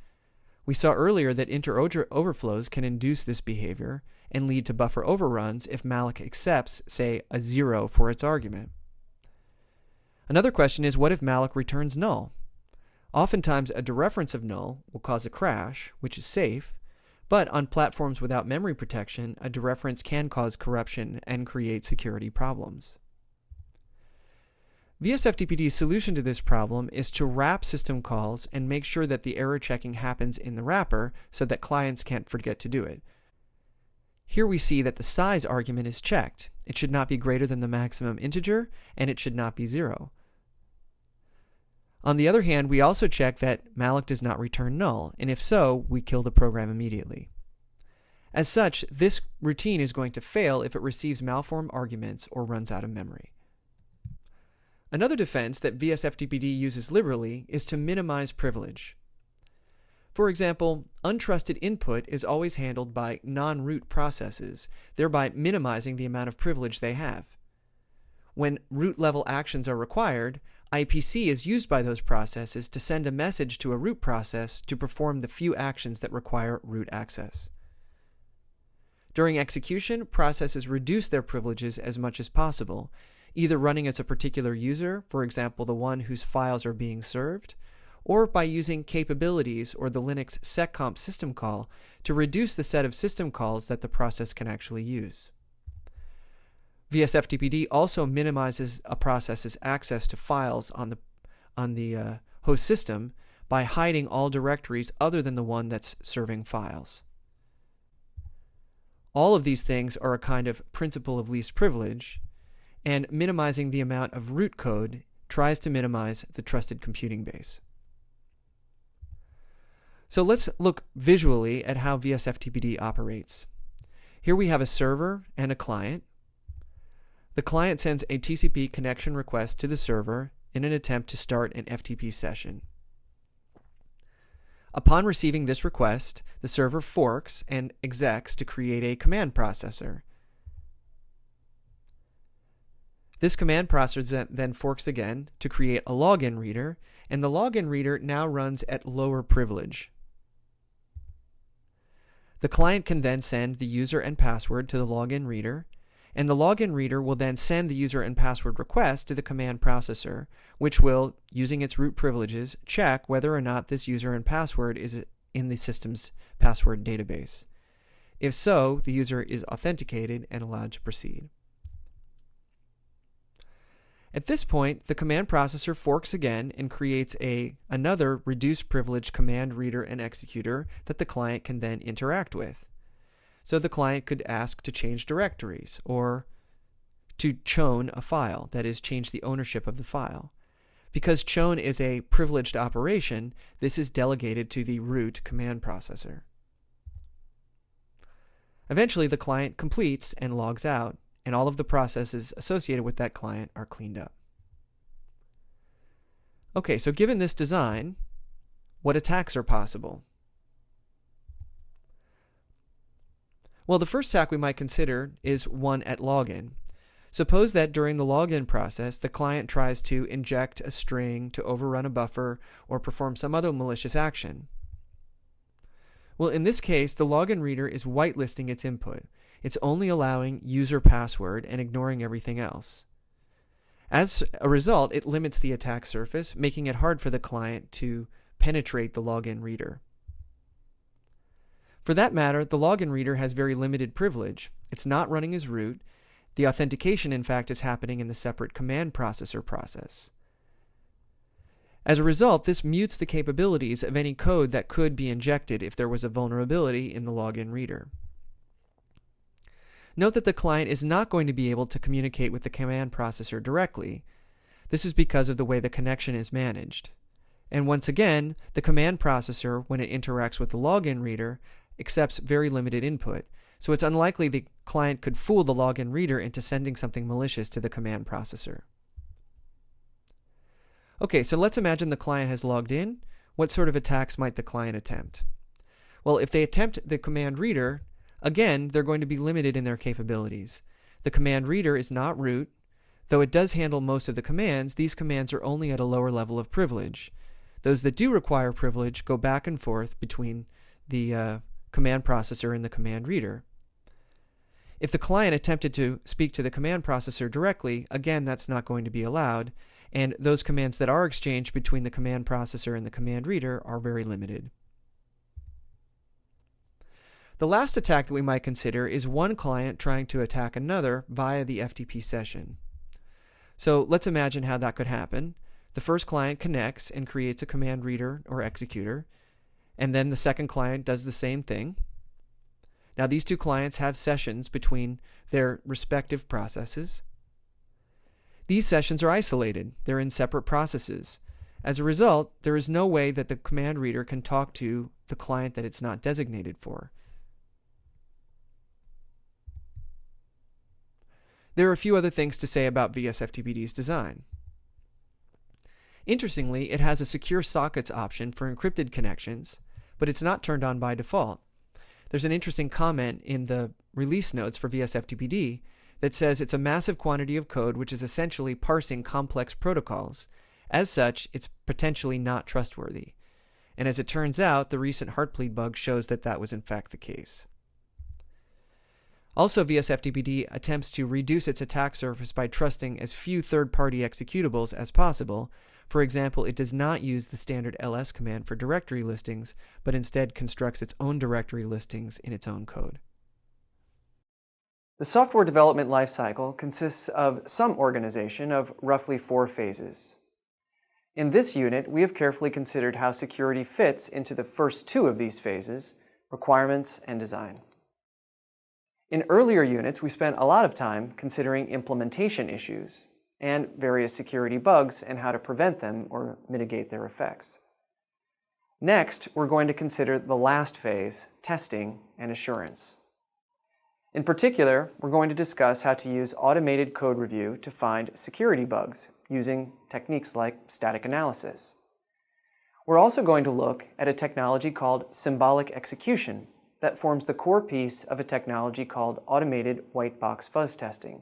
We saw earlier that inter-overflows can induce this behavior and lead to buffer overruns if malloc accepts, say, a 0 for its argument. Another question is, what if malloc returns null? Oftentimes, a dereference of null will cause a crash, which is safe, but on platforms without memory protection, a dereference can cause corruption and create security problems. VSFTPD's solution to this problem is to wrap system calls and make sure that the error checking happens in the wrapper so that clients can't forget to do it. Here we see that the size argument is checked. It should not be greater than the maximum integer, and it should not be 0. On the other hand, we also check that malloc does not return null, and if so, we kill the program immediately. As such, this routine is going to fail if it receives malformed arguments or runs out of memory. Another defense that VSFTPD uses liberally is to minimize privilege. For example, untrusted input is always handled by non-root processes, thereby minimizing the amount of privilege they have. When root-level actions are required, IPC is used by those processes to send a message to a root process to perform the few actions that require root access. During execution, processes reduce their privileges as much as possible, either running as a particular user, for example the one whose files are being served, or by using capabilities or the Linux seccomp system call to reduce the set of system calls that the process can actually use. VSFTPD also minimizes a process's access to files on the host system by hiding all directories other than the one that's serving files. All of these things are a kind of principle of least privilege, and minimizing the amount of root code tries to minimize the trusted computing base. So let's look visually at how VSFTPD operates. Here we have a server and a client. The client sends a TCP connection request to the server in an attempt to start an FTP session. Upon receiving this request, the server forks and execs to create a command processor. This command processor then forks again to create a login reader, and the login reader now runs at lower privilege. The client can then send the user and password to the login reader, and the login reader will then send the user and password request to the command processor, which will, using its root privileges, check whether or not this user and password is in the system's password database. If so, the user is authenticated and allowed to proceed. At this point, the command processor forks again and creates another reduced privilege command reader and executor that the client can then interact with. So the client could ask to change directories or to chown a file, that is, change the ownership of the file. Because chown is a privileged operation, this is delegated to the root command processor. Eventually, the client completes and logs out, and all of the processes associated with that client are cleaned up. Okay, so given this design, what attacks are possible? Well, the first attack we might consider is one at login. Suppose that during the login process, the client tries to inject a string to overrun a buffer or perform some other malicious action. Well, in this case, the login reader is whitelisting its input. It's only allowing user password and ignoring everything else. As a result, it limits the attack surface, making it hard for the client to penetrate the login reader. For that matter, the login reader has very limited privilege. It's not running as root. The authentication, in fact, is happening in the separate command processor process. As a result, this mutes the capabilities of any code that could be injected if there was a vulnerability in the login reader. Note that the client is not going to be able to communicate with the command processor directly. This is because of the way the connection is managed. And once again, the command processor, when it interacts with the login reader, accepts very limited input, so it's unlikely the client could fool the login reader into sending something malicious to the command processor. Okay, so let's imagine the client has logged in. What sort of attacks might the client attempt? Well, if they attempt the command reader, again, they're going to be limited in their capabilities. The command reader is not root. Though it does handle most of the commands, these commands are only at a lower level of privilege. Those that do require privilege go back and forth between the command processor and the command reader. If the client attempted to speak to the command processor directly, again, that's not going to be allowed, and those commands that are exchanged between the command processor and the command reader are very limited. The last attack that we might consider is one client trying to attack another via the FTP session. So let's imagine how that could happen. The first client connects and creates a command reader or executor, and then the second client does the same thing. Now these two clients have sessions between their respective processes. These sessions are isolated. They're in separate processes. As a result, there is no way that the command reader can talk to the client that it's not designated for. There are a few other things to say about VSFTPD's design. Interestingly, it has a secure sockets option for encrypted connections, but it's not turned on by default. There's an interesting comment in the release notes for VSFTPD that says it's a massive quantity of code which is essentially parsing complex protocols. As such, it's potentially not trustworthy. And as it turns out, the recent Heartbleed bug shows that that was in fact the case. Also, VSFTPD attempts to reduce its attack surface by trusting as few third-party executables as possible. For example, it does not use the standard ls command for directory listings, but instead constructs its own directory listings in its own code. The software development lifecycle consists of some organization of roughly 4 phases. In this unit, we have carefully considered how security fits into the first 2 of these phases, requirements and design. In earlier units, we spent a lot of time considering implementation issues and various security bugs and how to prevent them or mitigate their effects. Next, we're going to consider the last phase, testing and assurance. In particular, we're going to discuss how to use automated code review to find security bugs using techniques like static analysis. We're also going to look at a technology called symbolic execution that forms the core piece of a technology called automated white box fuzz testing.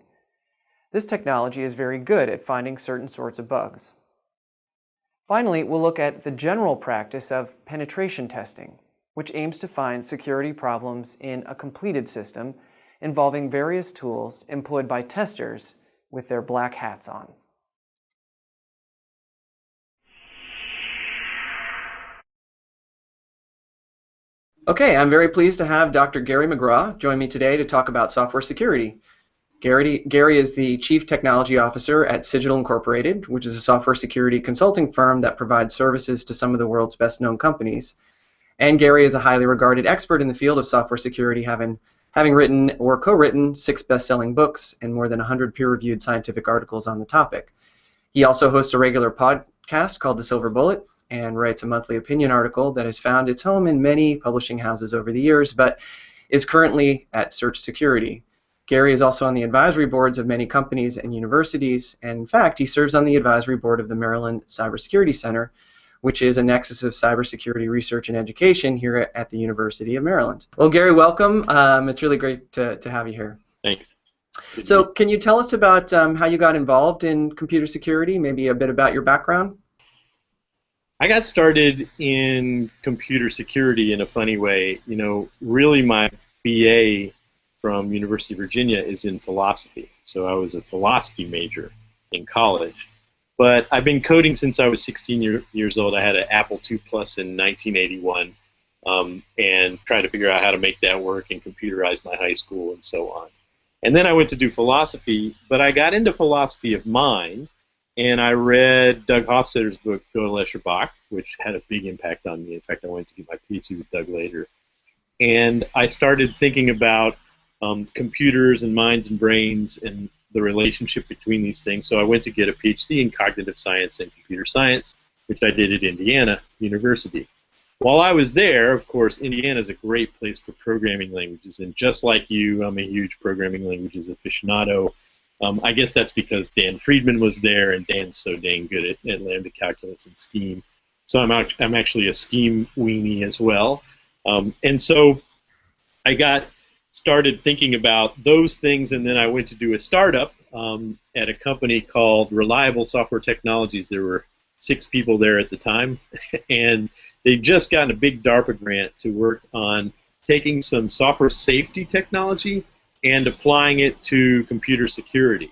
This technology is very good at finding certain sorts of bugs. Finally, we'll look at the general practice of penetration testing, which aims to find security problems in a completed system involving various tools employed by testers with their black hats on. Okay, I'm very pleased to have Dr. Gary McGraw join me today to talk about software security. Gary is the Chief Technology Officer at Cigital Incorporated, which is a software security consulting firm that provides services to some of the world's best-known companies. And Gary is a highly regarded expert in the field of software security, having written or co-written 6 best-selling books and more than 100 peer-reviewed scientific articles on the topic. He also hosts a regular podcast called The Silver Bullet and writes a monthly opinion article that has found its home in many publishing houses over the years, but is currently at Search Security. Gary is also on the advisory boards of many companies and universities, and in fact, he serves on the advisory board of the Maryland Cybersecurity Center, which is a nexus of cybersecurity research and education here at the University of Maryland. Well, Gary, welcome. It's really great to have you here. Thanks. So can you tell us about how you got involved in computer security, maybe a bit about your background? I got started in computer security in a funny way. You know, really my BA from University of Virginia is in philosophy. So I was a philosophy major in college. But I've been coding since I was 16 years old. I had an Apple II Plus in 1981 and tried to figure out how to make that work and computerize my high school and so on. And then I went to do philosophy, but I got into philosophy of mind, and I read Doug Hofstadter's book, Gödel, Escher, Bach, which had a big impact on me. In fact, I went to get my PhD with Doug later. And I started thinking about computers and minds and brains and the relationship between these things. So I went to get a PhD in cognitive science and computer science, which I did at Indiana University. While I was there, of course, Indiana is a great place for programming languages, and just like you, I'm a huge programming languages aficionado. I guess that's because Dan Friedman was there, and Dan's so dang good at lambda calculus and scheme. So I'm actually a scheme weenie as well. And so I started thinking about those things, and then I went to do a startup at a company called Reliable Software Technologies. There were 6 people there at the time, and they'd just gotten a big DARPA grant to work on taking some software safety technology and applying it to computer security.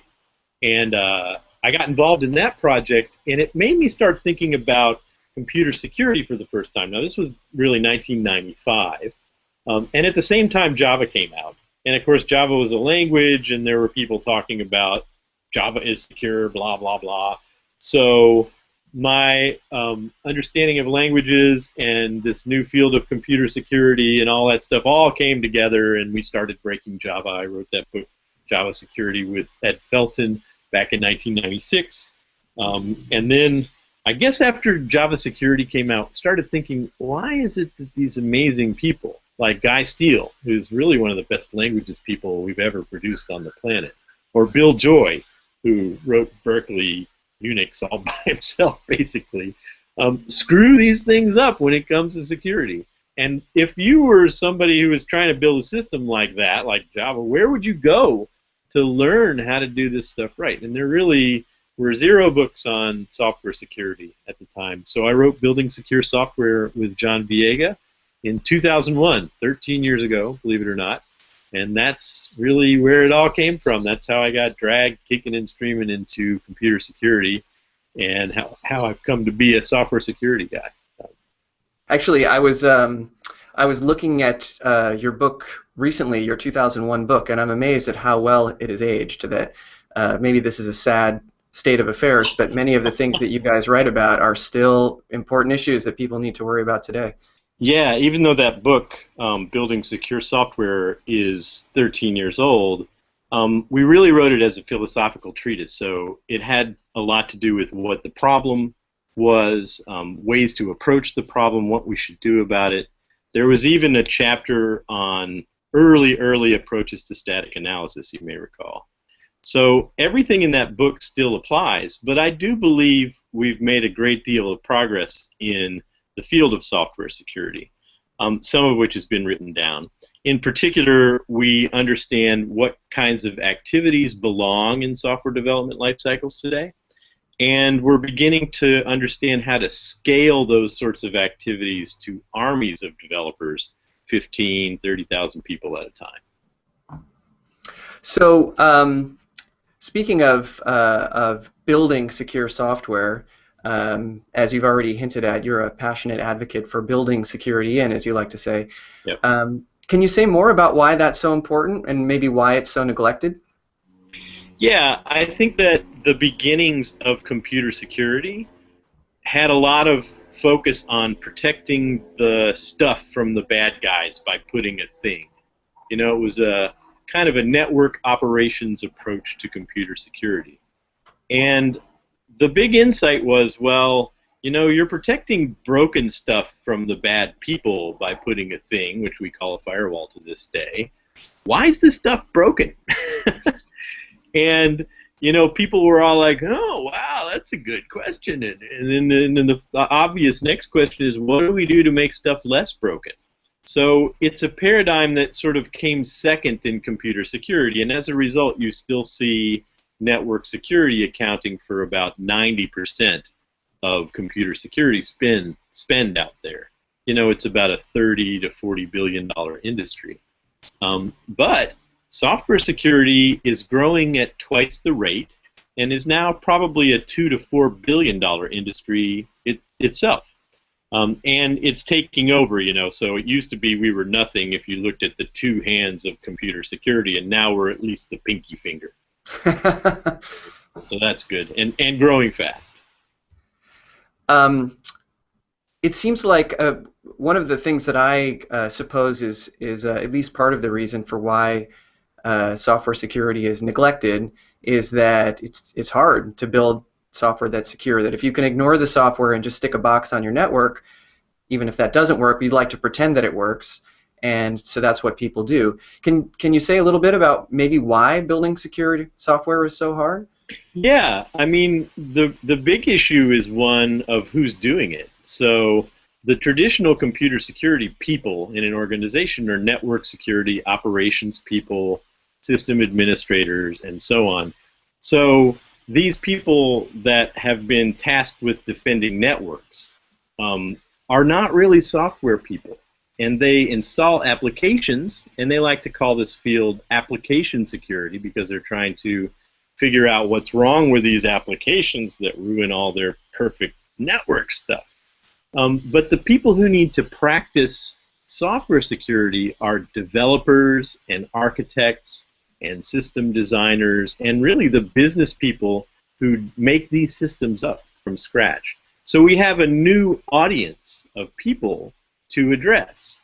And I got involved in that project, and it made me start thinking about computer security for the first time. Now, this was really 1995. And at the same time, Java came out. And of course, Java was a language, and there were people talking about Java is secure, blah, blah, blah. So my understanding of languages and this new field of computer security and all that stuff all came together, and we started breaking Java. I wrote that book, Java Security, with Ed Felton back in 1996. And then I guess after Java Security came out, started thinking, why is it that these amazing people, like Guy Steele, who's really one of the best languages people we've ever produced on the planet, or Bill Joy, who wrote Berkeley Unix all by himself, basically, screw these things up when it comes to security. And if you were somebody who was trying to build a system like that, like Java, where would you go to learn how to do this stuff right? And there really were 0 books on software security at the time. So I wrote Building Secure Software with John Viega in 2001, 13 years ago, believe it or not. And that's really where it all came from. That's how I got dragged kicking and screaming into computer security, and how I've come to be a software security guy. Actually, I was looking at your book recently, your 2001 book, and I'm amazed at how well it has aged. That maybe this is a sad state of affairs, but many of the things that you guys write about are still important issues that people need to worry about today. Yeah, even though that book, Building Secure Software, is 13 years old, we really wrote it as a philosophical treatise. So it had a lot to do with what the problem was, ways to approach the problem, what we should do about it. There was even a chapter on early approaches to static analysis, you may recall. So everything in that book still applies, but I do believe we've made a great deal of progress in the field of software security, some of which has been written down. In particular, we understand what kinds of activities belong in software development life cycles today, and we're beginning to understand how to scale those sorts of activities to armies of developers, 15, 30,000 people at a time. So speaking of building secure software, as you've already hinted at, you're a passionate advocate for building security in, as you like to say. Yep. Can you say more about why that's so important and maybe why it's so neglected? Yeah, I think that the beginnings of computer security had a lot of focus on protecting the stuff from the bad guys by putting a thing. You know, it was a kind of a network operations approach to computer security. And the big insight was, well, you know, you're protecting broken stuff from the bad people by putting a thing, which we call a firewall to this day. why is this stuff broken? And people were all like, "Oh, wow, that's a good question." And then the obvious next question is, what do we do to make stuff less broken? So it's a paradigm that sort of came second in computer security, and as a result, you still see network security accounting for about 90% of computer security spend out there. It's about a $30 to $40 billion industry. But software security is growing at twice the rate and is now probably a $2 to $4 billion industry itself. And it's taking over, so it used to be we were nothing if you looked at the two hands of computer security, and now we're at least the pinky finger. So that's good, and growing fast. It seems like one of the things that I suppose is at least part of the reason for why software security is neglected is that it's hard to build software that's secure. That if you can ignore the software and just stick a box on your network, even if that doesn't work, you'd like to pretend that it works, and so that's what people do. Can you say a little bit about maybe why building security software is so hard? Yeah, I mean, the big issue is one of who's doing it. So the traditional computer security people in an organization are network security operations people, system administrators, and so on. So these people that have been tasked with defending networks are not really software people. And they install applications, and they like to call this field application security because they're trying to figure out what's wrong with these applications that ruin all their perfect network stuff. But the people who need to practice software security are developers and architects and system designers and really the business people who make these systems up from scratch. So we have a new audience of people to address.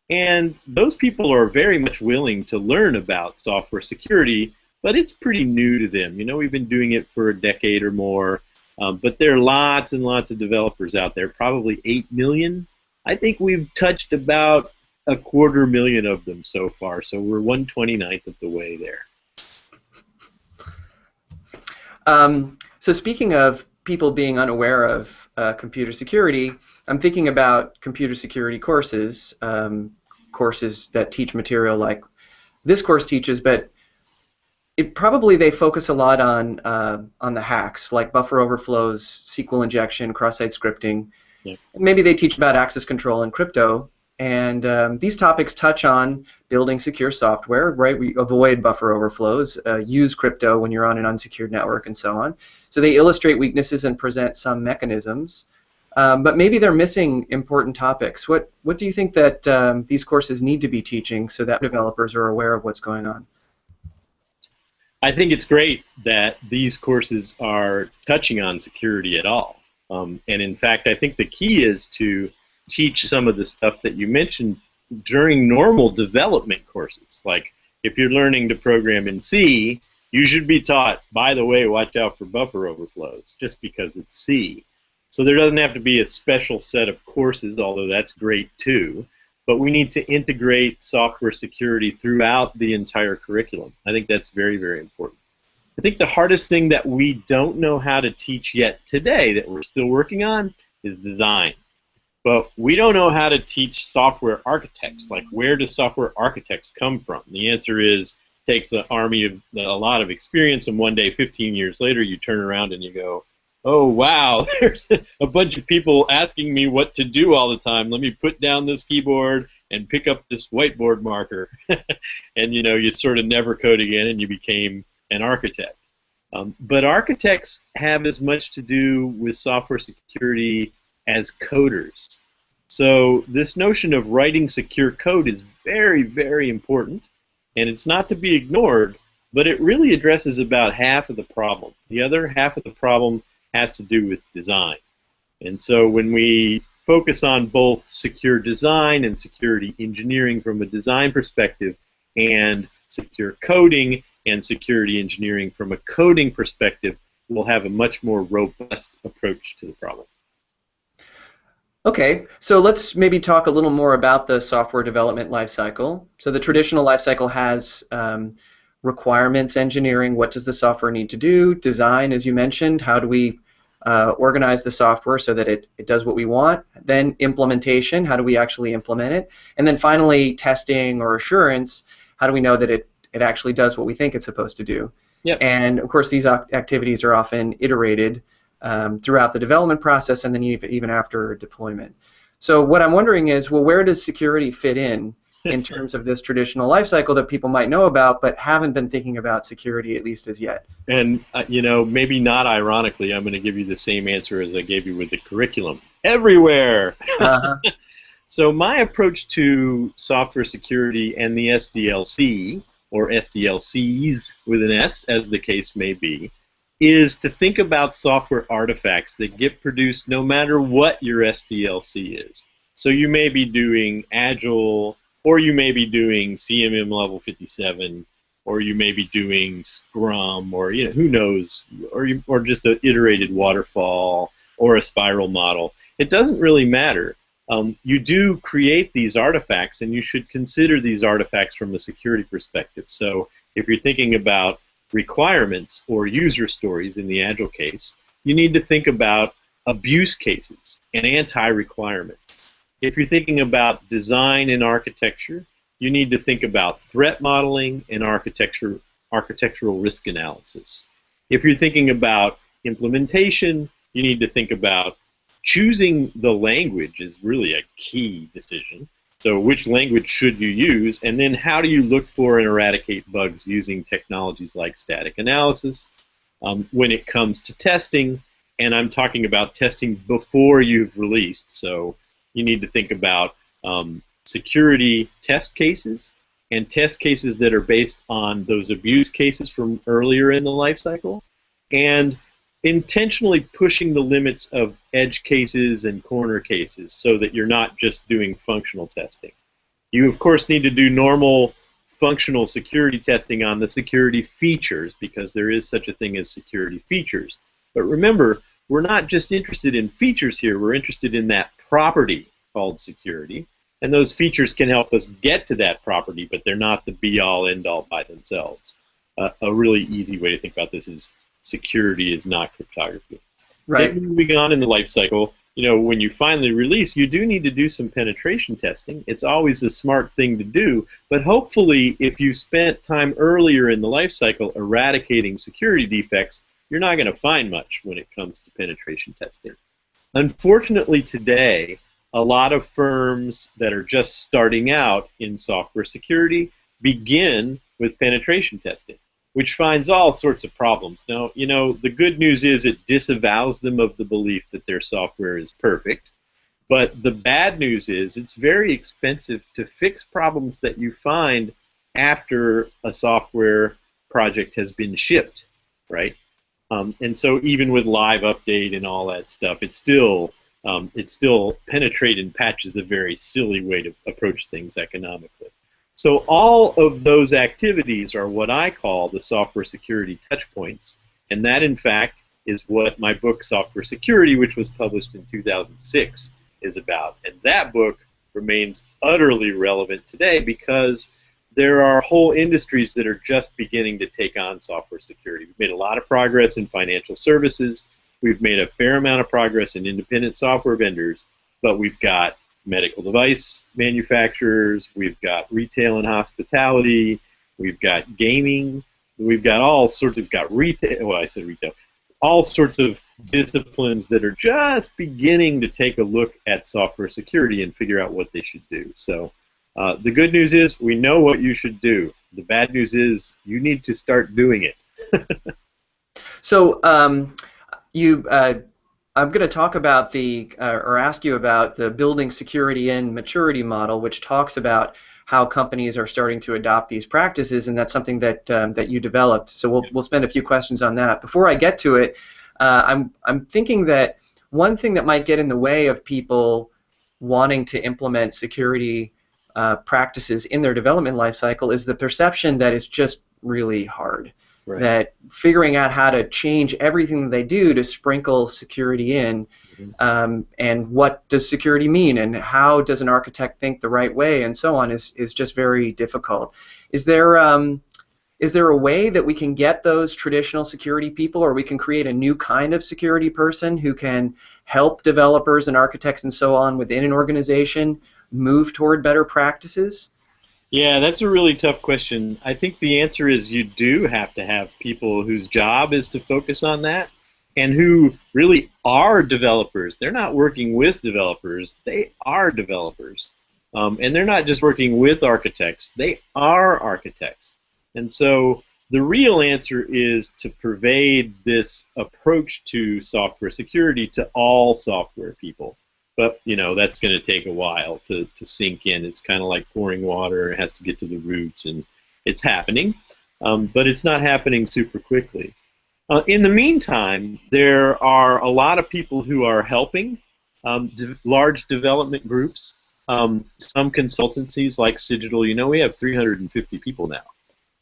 And those people are very much willing to learn about software security, but it's pretty new to them. We've been doing it for a decade or more, but there are lots and lots of developers out there, probably 8 million. I think we've touched about 250,000 of them so far, so we're 1/29th of the way there. So speaking of people being unaware of computer security, I'm thinking about computer security courses, courses that teach material like this course teaches, but they focus a lot on the hacks, like buffer overflows, SQL injection, cross-site scripting. Yeah. Maybe they teach about access control and crypto, and these topics touch on building secure software, right? We avoid buffer overflows, use crypto when you're on an unsecured network, and so on. So they illustrate weaknesses and present some mechanisms, but maybe they're missing important topics. What do you think that these courses need to be teaching so that developers are aware of what's going on? I think it's great that these courses are touching on security at all. And in fact, I think the key is to teach some of the stuff that you mentioned during normal development courses. Like if you're learning to program in C, you should be taught, by the way, watch out for buffer overflows, just because it's C. So there doesn't have to be a special set of courses, although that's great too. But we need to integrate software security throughout the entire curriculum. I think that's very, very important. I think the hardest thing that we don't know how to teach yet today that we're still working on is design. But we don't know how to teach software architects. Like, where do software architects come from? The answer is, it takes an army of a lot of experience, and one day, 15 years later, you turn around and you go, oh, wow, there's a bunch of people asking me what to do all the time. Let me put down this keyboard and pick up this whiteboard marker. And, you sort of never code again, and you became an architect. But architects have as much to do with software security as coders. So this notion of writing secure code is very, very important, and it's not to be ignored, but it really addresses about half of the problem. The other half of the problem has to do with design. And so when we focus on both secure design and security engineering from a design perspective, and secure coding and security engineering from a coding perspective, we'll have a much more robust approach to the problem. Okay, so let's maybe talk a little more about the software development lifecycle. So the traditional lifecycle has requirements engineering. What does the software need to do? Design, as you mentioned. How do we organize the software so that it does what we want? Then implementation. How do we actually implement it? And then finally, testing or assurance. How do we know that it actually does what we think it's supposed to do? Yep. And of course, these activities are often iterated throughout the development process and then even after deployment. So what I'm wondering is, well, where does security fit in terms of this traditional life cycle that people might know about but haven't been thinking about security, at least as yet? And, maybe not ironically, I'm going to give you the same answer as I gave you with the curriculum. Everywhere! Uh-huh. So my approach to software security and the SDLC, or SDLCs with an S, as the case may be, is to think about software artifacts that get produced no matter what your SDLC is. So you may be doing Agile, or you may be doing CMM Level 57, or you may be doing Scrum, or who knows, or just an iterated waterfall or a spiral model. It doesn't really matter. You do create these artifacts, and you should consider these artifacts from a security perspective. So if you're thinking about requirements or user stories in the Agile case, you need to think about abuse cases and anti-requirements. If you're thinking about design and architecture, you need to think about threat modeling and architectural risk analysis. If you're thinking about implementation, you need to think about choosing the language is really a key decision. So which language should you use, and then how do you look for and eradicate bugs using technologies like static analysis? When it comes to testing, and I'm talking about testing before you've released, so you need to think about security test cases and test cases that are based on those abuse cases from earlier in the life cycle, and intentionally pushing the limits of edge cases and corner cases so that you're not just doing functional testing. You, of course, need to do normal functional security testing on the security features, because there is such a thing as security features. But remember, we're not just interested in features here, we're interested in that property called security. And those features can help us get to that property, but they're not the be-all, end-all by themselves. A really easy way to think about this is security is not cryptography. Right. Then moving on in the life cycle, when you finally release, you do need to do some penetration testing. It's always a smart thing to do, but hopefully if you spent time earlier in the life cycle eradicating security defects, you're not going to find much when it comes to penetration testing. Unfortunately today, a lot of firms that are just starting out in software security begin with penetration testing, which finds all sorts of problems. Now, the good news is it disavows them of the belief that their software is perfect, but the bad news is it's very expensive to fix problems that you find after a software project has been shipped, right? And so even with live update and all that stuff, it's still penetrate and patch is a very silly way to approach things economically. So all of those activities are what I call the software security touchpoints, and that in fact is what my book Software Security, which was published in 2006, is about. And that book remains utterly relevant today because there are whole industries that are just beginning to take on software security. We've made a lot of progress in financial services. We've made a fair amount of progress in independent software vendors, but we've got medical device manufacturers, we've got retail and hospitality, we've got gaming, we've got all sorts of, retail, well I said retail, all sorts of disciplines that are just beginning to take a look at software security and figure out what they should do. So the good news is we know what you should do. The bad news is you need to start doing it. So I'm going to talk about or ask you about the building security in maturity model, which talks about how companies are starting to adopt these practices, and that's something that you developed. So we'll spend a few questions on that. Before I get to it, I'm thinking that one thing that might get in the way of people wanting to implement security practices in their development lifecycle is the perception that it's just really hard. Right. that figuring out how to change everything that they do to sprinkle security in, and what does security mean, and how does an architect think the right way, and so on, is just very difficult. Is there a way that we can get those traditional security people, or we can create a new kind of security person who can help developers and architects and so on within an organization move toward better practices? Yeah, that's a really tough question. I think the answer is you do have to have people whose job is to focus on that and who really are developers. They're not working with developers, they are developers. And they're not just working with architects, they are architects. And so the real answer is to pervade this approach to software security to all software people. But, you know, that's going to take a while to sink in. It's kind of like pouring water. It has to get to the roots, and it's happening. But it's not happening super quickly. In the meantime, there are a lot of people who are helping, large development groups, some consultancies like Cigital. You know, we have 350 people now,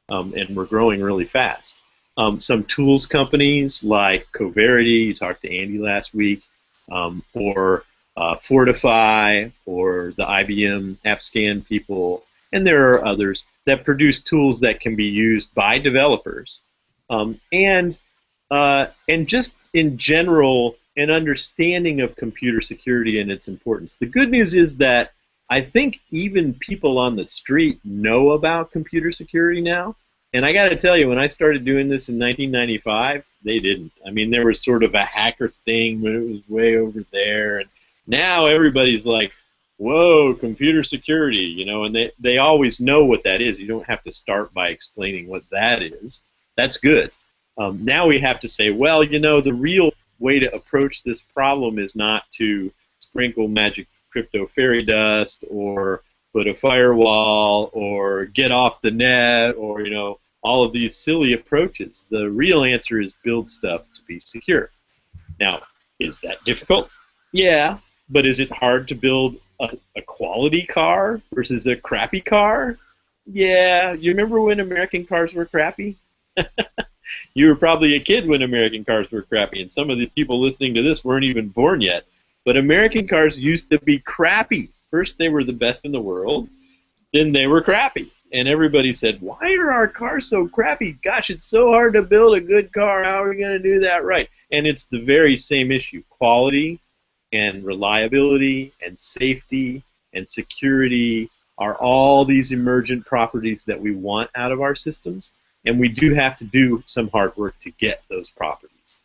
and we're growing really fast. Some tools companies like Coverity, you talked to Andy last week, or Fortify, or the IBM AppScan people, and there are others that produce tools that can be used by developers, and just in general an understanding of computer security and its importance. The good news is that I think even people on the street know about computer security now. And I got to tell you, when I started doing this in 1995, they didn't. I mean, there was sort of a hacker thing, but it was way over there. And now everybody's like, whoa, computer security, you know, and they always know what that is. You don't have to start by explaining what that is. That's good. Now we have to say, well, you know, the real way to approach this problem is not to sprinkle magic crypto fairy dust or put a firewall or get off the net or, you know, all of these silly approaches. The real answer is build stuff to be secure. Now, is that difficult? Yeah, but is it hard to build a quality car versus a crappy car? Yeah, you remember when American cars were crappy? You were probably a kid when American cars were crappy, and some of the people listening to this weren't even born yet. But American cars used to be crappy. First they were the best in the world, then they were crappy. And everybody said, why are our cars so crappy? Gosh, it's so hard to build a good car. How are we going to do that right? And it's the very same issue. Quality and reliability and safety and security are all these emergent properties that we want out of our systems. And we do have to do some hard work to get those properties.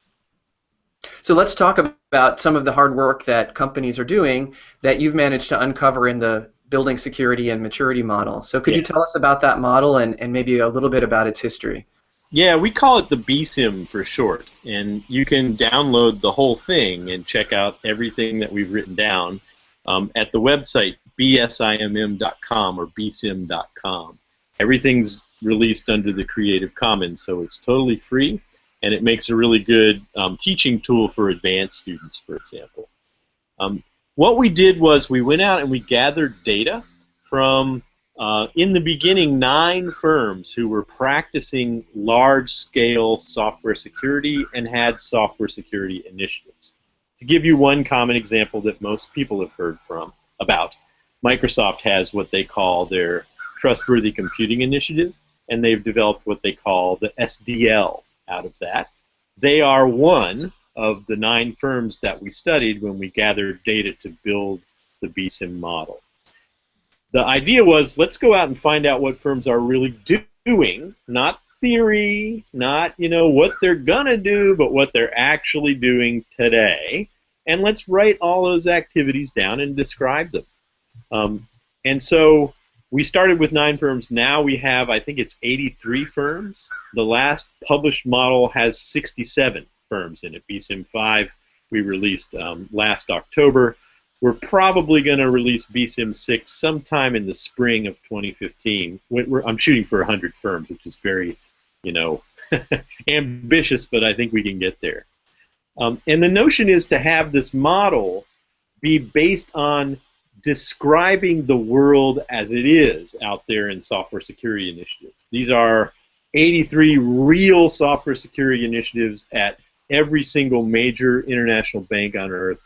So let's talk about some of the hard work that companies are doing that you've managed to uncover in the building security and maturity model. So could you tell us about that model and maybe a little bit about its history? Yeah, we call it the BSIM for short. And you can download the whole thing and check out everything that we've written down at the website bsimm.com or bsim.com. Everything's released under the Creative Commons, so it's totally free, and it makes a really good teaching tool for advanced students, for example. What we did was we went out and we gathered data from, in the beginning, 9 firms who were practicing large-scale software security and had software security initiatives. To give you one common example that most people have heard about, Microsoft has what they call their Trustworthy Computing Initiative, and they've developed what they call the SDL out of that. They are one of the 9 firms that we studied when we gathered data to build the BSIM model. The idea was, let's go out and find out what firms are really doing, not theory, not, you know, what they're gonna do, but what they're actually doing today, and let's write all those activities down and describe them. And so we started with 9 firms. Now we have, I think it's 83 firms. The last published model has 67 firms in it. BSIM 5 we released last October. We're probably going to release BSIM 6 sometime in the spring of 2015. I'm shooting for 100 firms, which is very, you know, ambitious, but I think we can get there. And the notion is to have this model be based on describing the world as it is out there in software security initiatives. These are 83 real software security initiatives at every single major international bank on earth,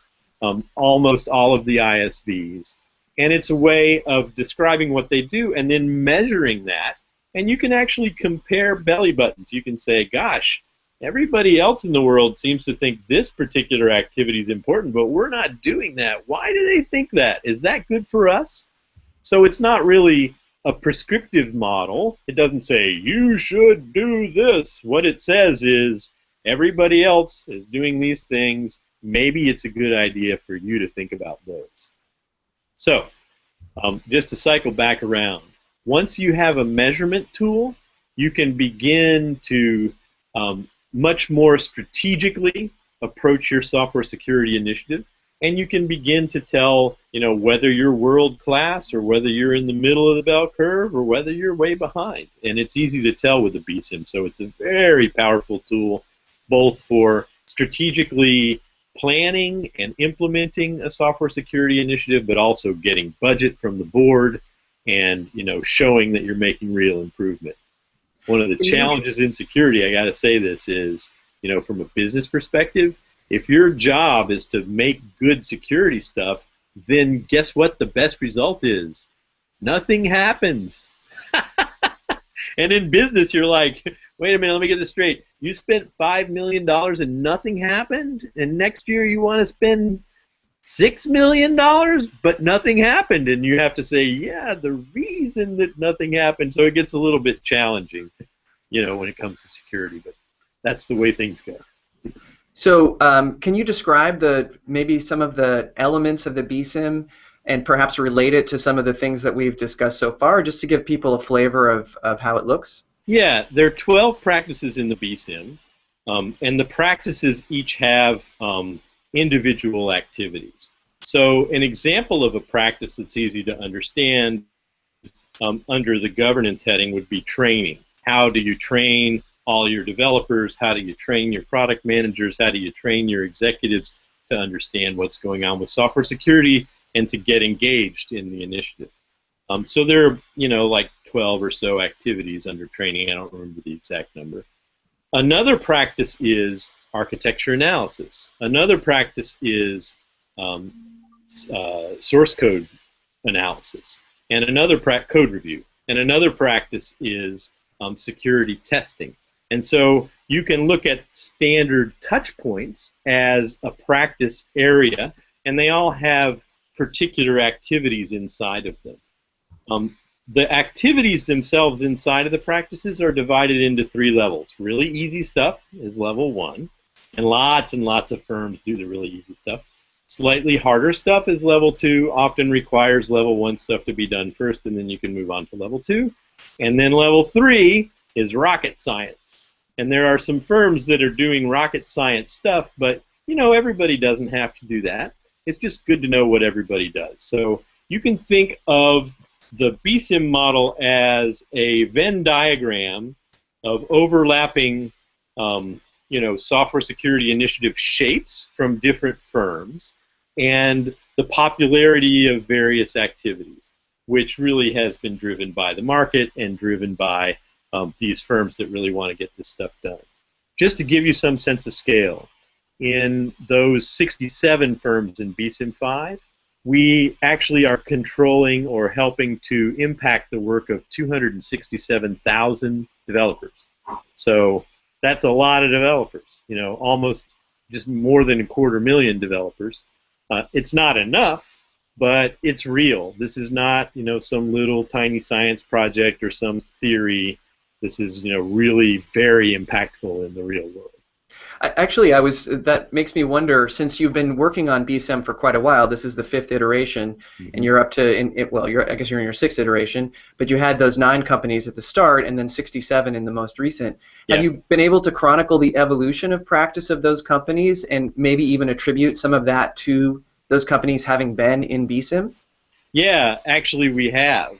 almost all of the ISVs. And it's a way of describing what they do and then measuring that. And you can actually compare belly buttons. You can say, gosh, everybody else in the world seems to think this particular activity is important, but we're not doing that. Why do they think that? Is that good for us? So it's not really a prescriptive model. It doesn't say, you should do this. What it says is, everybody else is doing these things. Maybe it's a good idea for you to think about those. So, just to cycle back around, once you have a measurement tool, you can begin to much more strategically approach your software security initiative, and you can begin to tell, whether you're world class or whether you're in the middle of the bell curve or whether you're way behind. And it's easy to tell with the BSIM, so it's a very powerful tool, both for strategically planning and implementing a software security initiative, but also getting budget from the board and showing that you're making real improvement. One of the challenges in security, I got to say this, is from a business perspective, if your job is to make good security stuff, then guess what the best result is? Nothing happens. And in business, you're like, wait a minute, let me get this straight. You spent $5 million and nothing happened, and next year you want to spend $6 million, but nothing happened, and you have to say, yeah, the reason that nothing happened. So it gets a little bit challenging, when it comes to security, but that's the way things go. So can you describe maybe some of the elements of the BSIM and perhaps relate it to some of the things that we've discussed so far, just to give people a flavor of how it looks? Yeah, there are 12 practices in the BSIM, and the practices each have individual activities. So an example of a practice that's easy to understand under the governance heading would be training. How do you train all your developers? How do you train your product managers? How do you train your executives to understand what's going on with software security and to get engaged in the initiative? So there are, like 12 or so activities under training. I don't remember the exact number. Another practice is architecture analysis. Another practice is source code analysis. And another code review. And another practice is security testing. And so you can look at standard touch points as a practice area, and they all have particular activities inside of them. The activities themselves inside of the practices are divided into 3 levels. Really easy stuff is level 1, and lots of firms do the really easy stuff. Slightly harder stuff is level 2, often requires level 1 stuff to be done first, and then you can move on to level 2. And then level 3 is rocket science. And there are some firms that are doing rocket science stuff, but everybody doesn't have to do that. It's just good to know what everybody does. So you can think of the BSIM model as a Venn diagram of overlapping software security initiative shapes from different firms and the popularity of various activities, which really has been driven by the market and driven by these firms that really want to get this stuff done. Just to give you some sense of scale, in those 67 firms in BSIM 5, we actually are controlling or helping to impact the work of 267,000 developers. So that's a lot of developers, almost just more than 250,000 developers. It's not enough, but it's real. This is not, some little tiny science project or some theory. This is, really very impactful in the real world. Actually, that makes me wonder, since you've been working on BSIM for quite a while, this is the 5th iteration, and you're up to, I guess you're in your 6th iteration, but you had those 9 companies at the start and then 67 in the most recent. Yeah. Have you been able to chronicle the evolution of practice of those companies and maybe even attribute some of that to those companies having been in BSIM? Yeah, actually we have.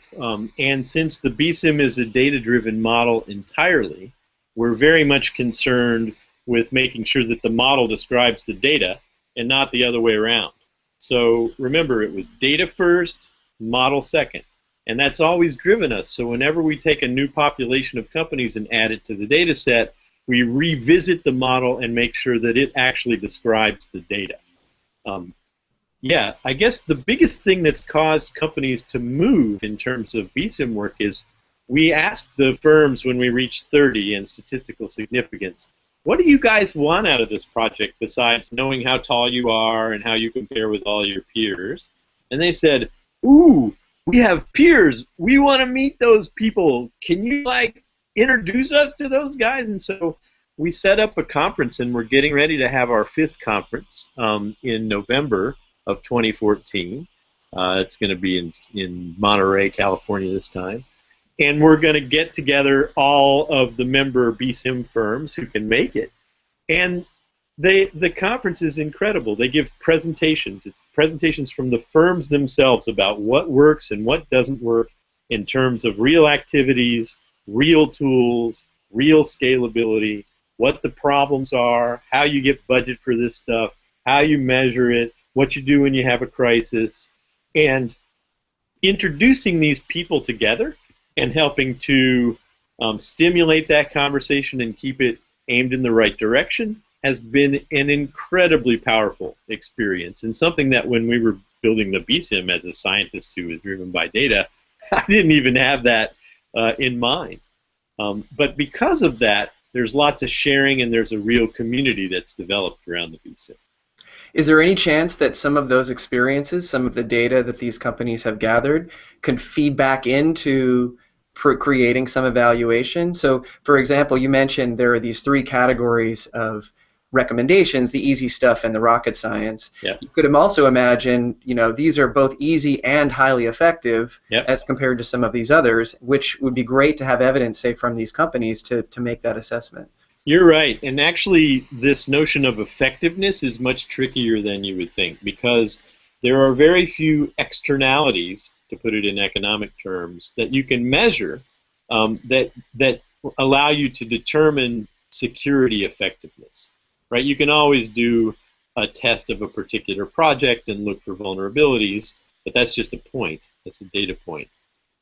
And since the BSIM is a data-driven model entirely, we're very much concerned with making sure that the model describes the data and not the other way around. So remember, it was data first, model second. And that's always driven us. So whenever we take a new population of companies and add it to the data set, we revisit the model and make sure that it actually describes the data. Yeah, I guess the biggest thing that's caused companies to move in terms of BSIM work is we asked the firms when we reached 30 in statistical significance, what do you guys want out of this project besides knowing how tall you are and how you compare with all your peers? And they said, ooh, we have peers. We want to meet those people. Can you, like, introduce us to those guys? And so we set up a conference, and we're getting ready to have our 5th conference in November of 2014. It's going to be in Monterey, California this time. And we're going to get together all of the member BSIM firms who can make it. And the conference is incredible. They give presentations. It's presentations from the firms themselves about what works and what doesn't work in terms of real activities, real tools, real scalability, what the problems are, how you get budget for this stuff, how you measure it, what you do when you have a crisis, and introducing these people together and helping to stimulate that conversation and keep it aimed in the right direction has been an incredibly powerful experience, and something that when we were building the BSIM as a scientist who was driven by data, I didn't even have that in mind. But because of that, there's lots of sharing and there's a real community that's developed around the BSIM. Is there any chance that some of those experiences, some of the data that these companies have gathered, could feed back into creating some evaluation? So, for example, you mentioned there are these 3 categories of recommendations, the easy stuff and the rocket science. Yeah. You could also imagine, these are both easy and highly effective as compared to some of these others, which would be great to have evidence, say, from these companies to make that assessment. You're right, and actually this notion of effectiveness is much trickier than you would think, because there are very few externalities, to put it in economic terms, that you can measure that allow you to determine security effectiveness. Right? You can always do a test of a particular project and look for vulnerabilities, but that's just a point. That's a data point.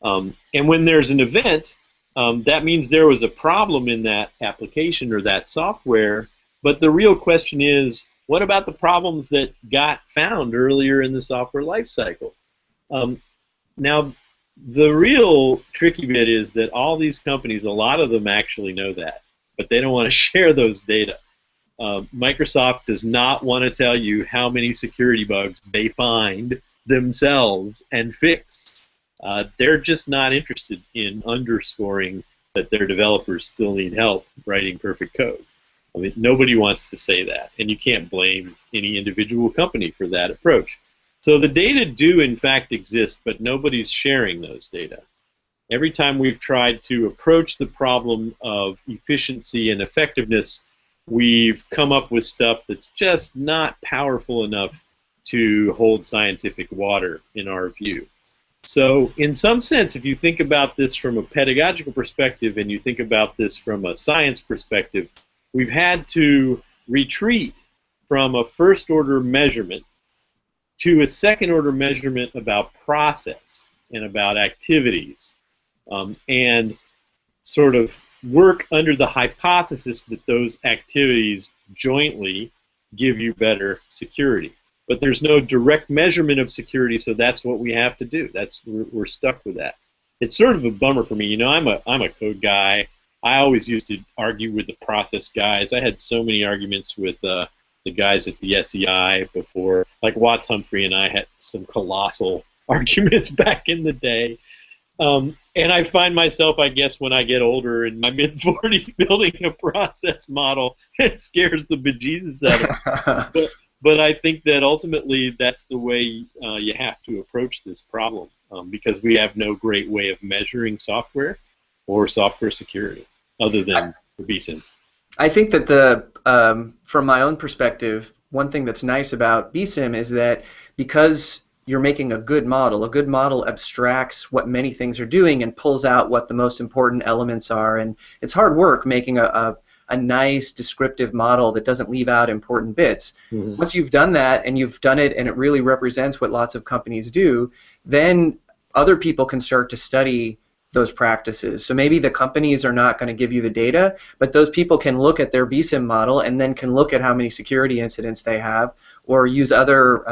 And when there's an event, that means there was a problem in that application or that software, but the real question is, what about the problems that got found earlier in the software lifecycle? Now, the real tricky bit is that all these companies, a lot of them actually know that, but they don't want to share those data. Microsoft does not want to tell you how many security bugs they find themselves and fix. They're just not interested in underscoring that their developers still need help writing perfect code. I mean, nobody wants to say that, and you can't blame any individual company for that approach. So the data do in fact exist, but nobody's sharing those data. Every time we've tried to approach the problem of efficiency and effectiveness, we've come up with stuff that's just not powerful enough to hold scientific water in our view. So in some sense, if you think about this from a pedagogical perspective and you think about this from a science perspective, we've had to retreat from a first-order measurement to a second-order measurement about process and about activities, and sort of work under the hypothesis that those activities jointly give you better security. But there's no direct measurement of security, so that's what we have to do. We're stuck with that. It's sort of a bummer for me. You know, I'm a code guy. I always used to argue with the process guys. I had so many arguments with the guys at the SEI before. Like Watts Humphrey and I had some colossal arguments back in the day. And I find myself, I guess, when I get older in my mid-40s, building a process model, it scares the bejesus out of me. But I think that ultimately that's the way you have to approach this problem, because we have no great way of measuring software or software security other than the BSIM. I think that from my own perspective, one thing that's nice about BSIM is that because you're making a good model abstracts what many things are doing and pulls out what the most important elements are. And it's hard work making a nice descriptive model that doesn't leave out important bits. Once you've done that and you've done it and it really represents what lots of companies do, then other people can start to study those practices. So maybe the companies are not going to give you the data, but those people can look at their BSIM model and then can look at how many security incidents they have, or use other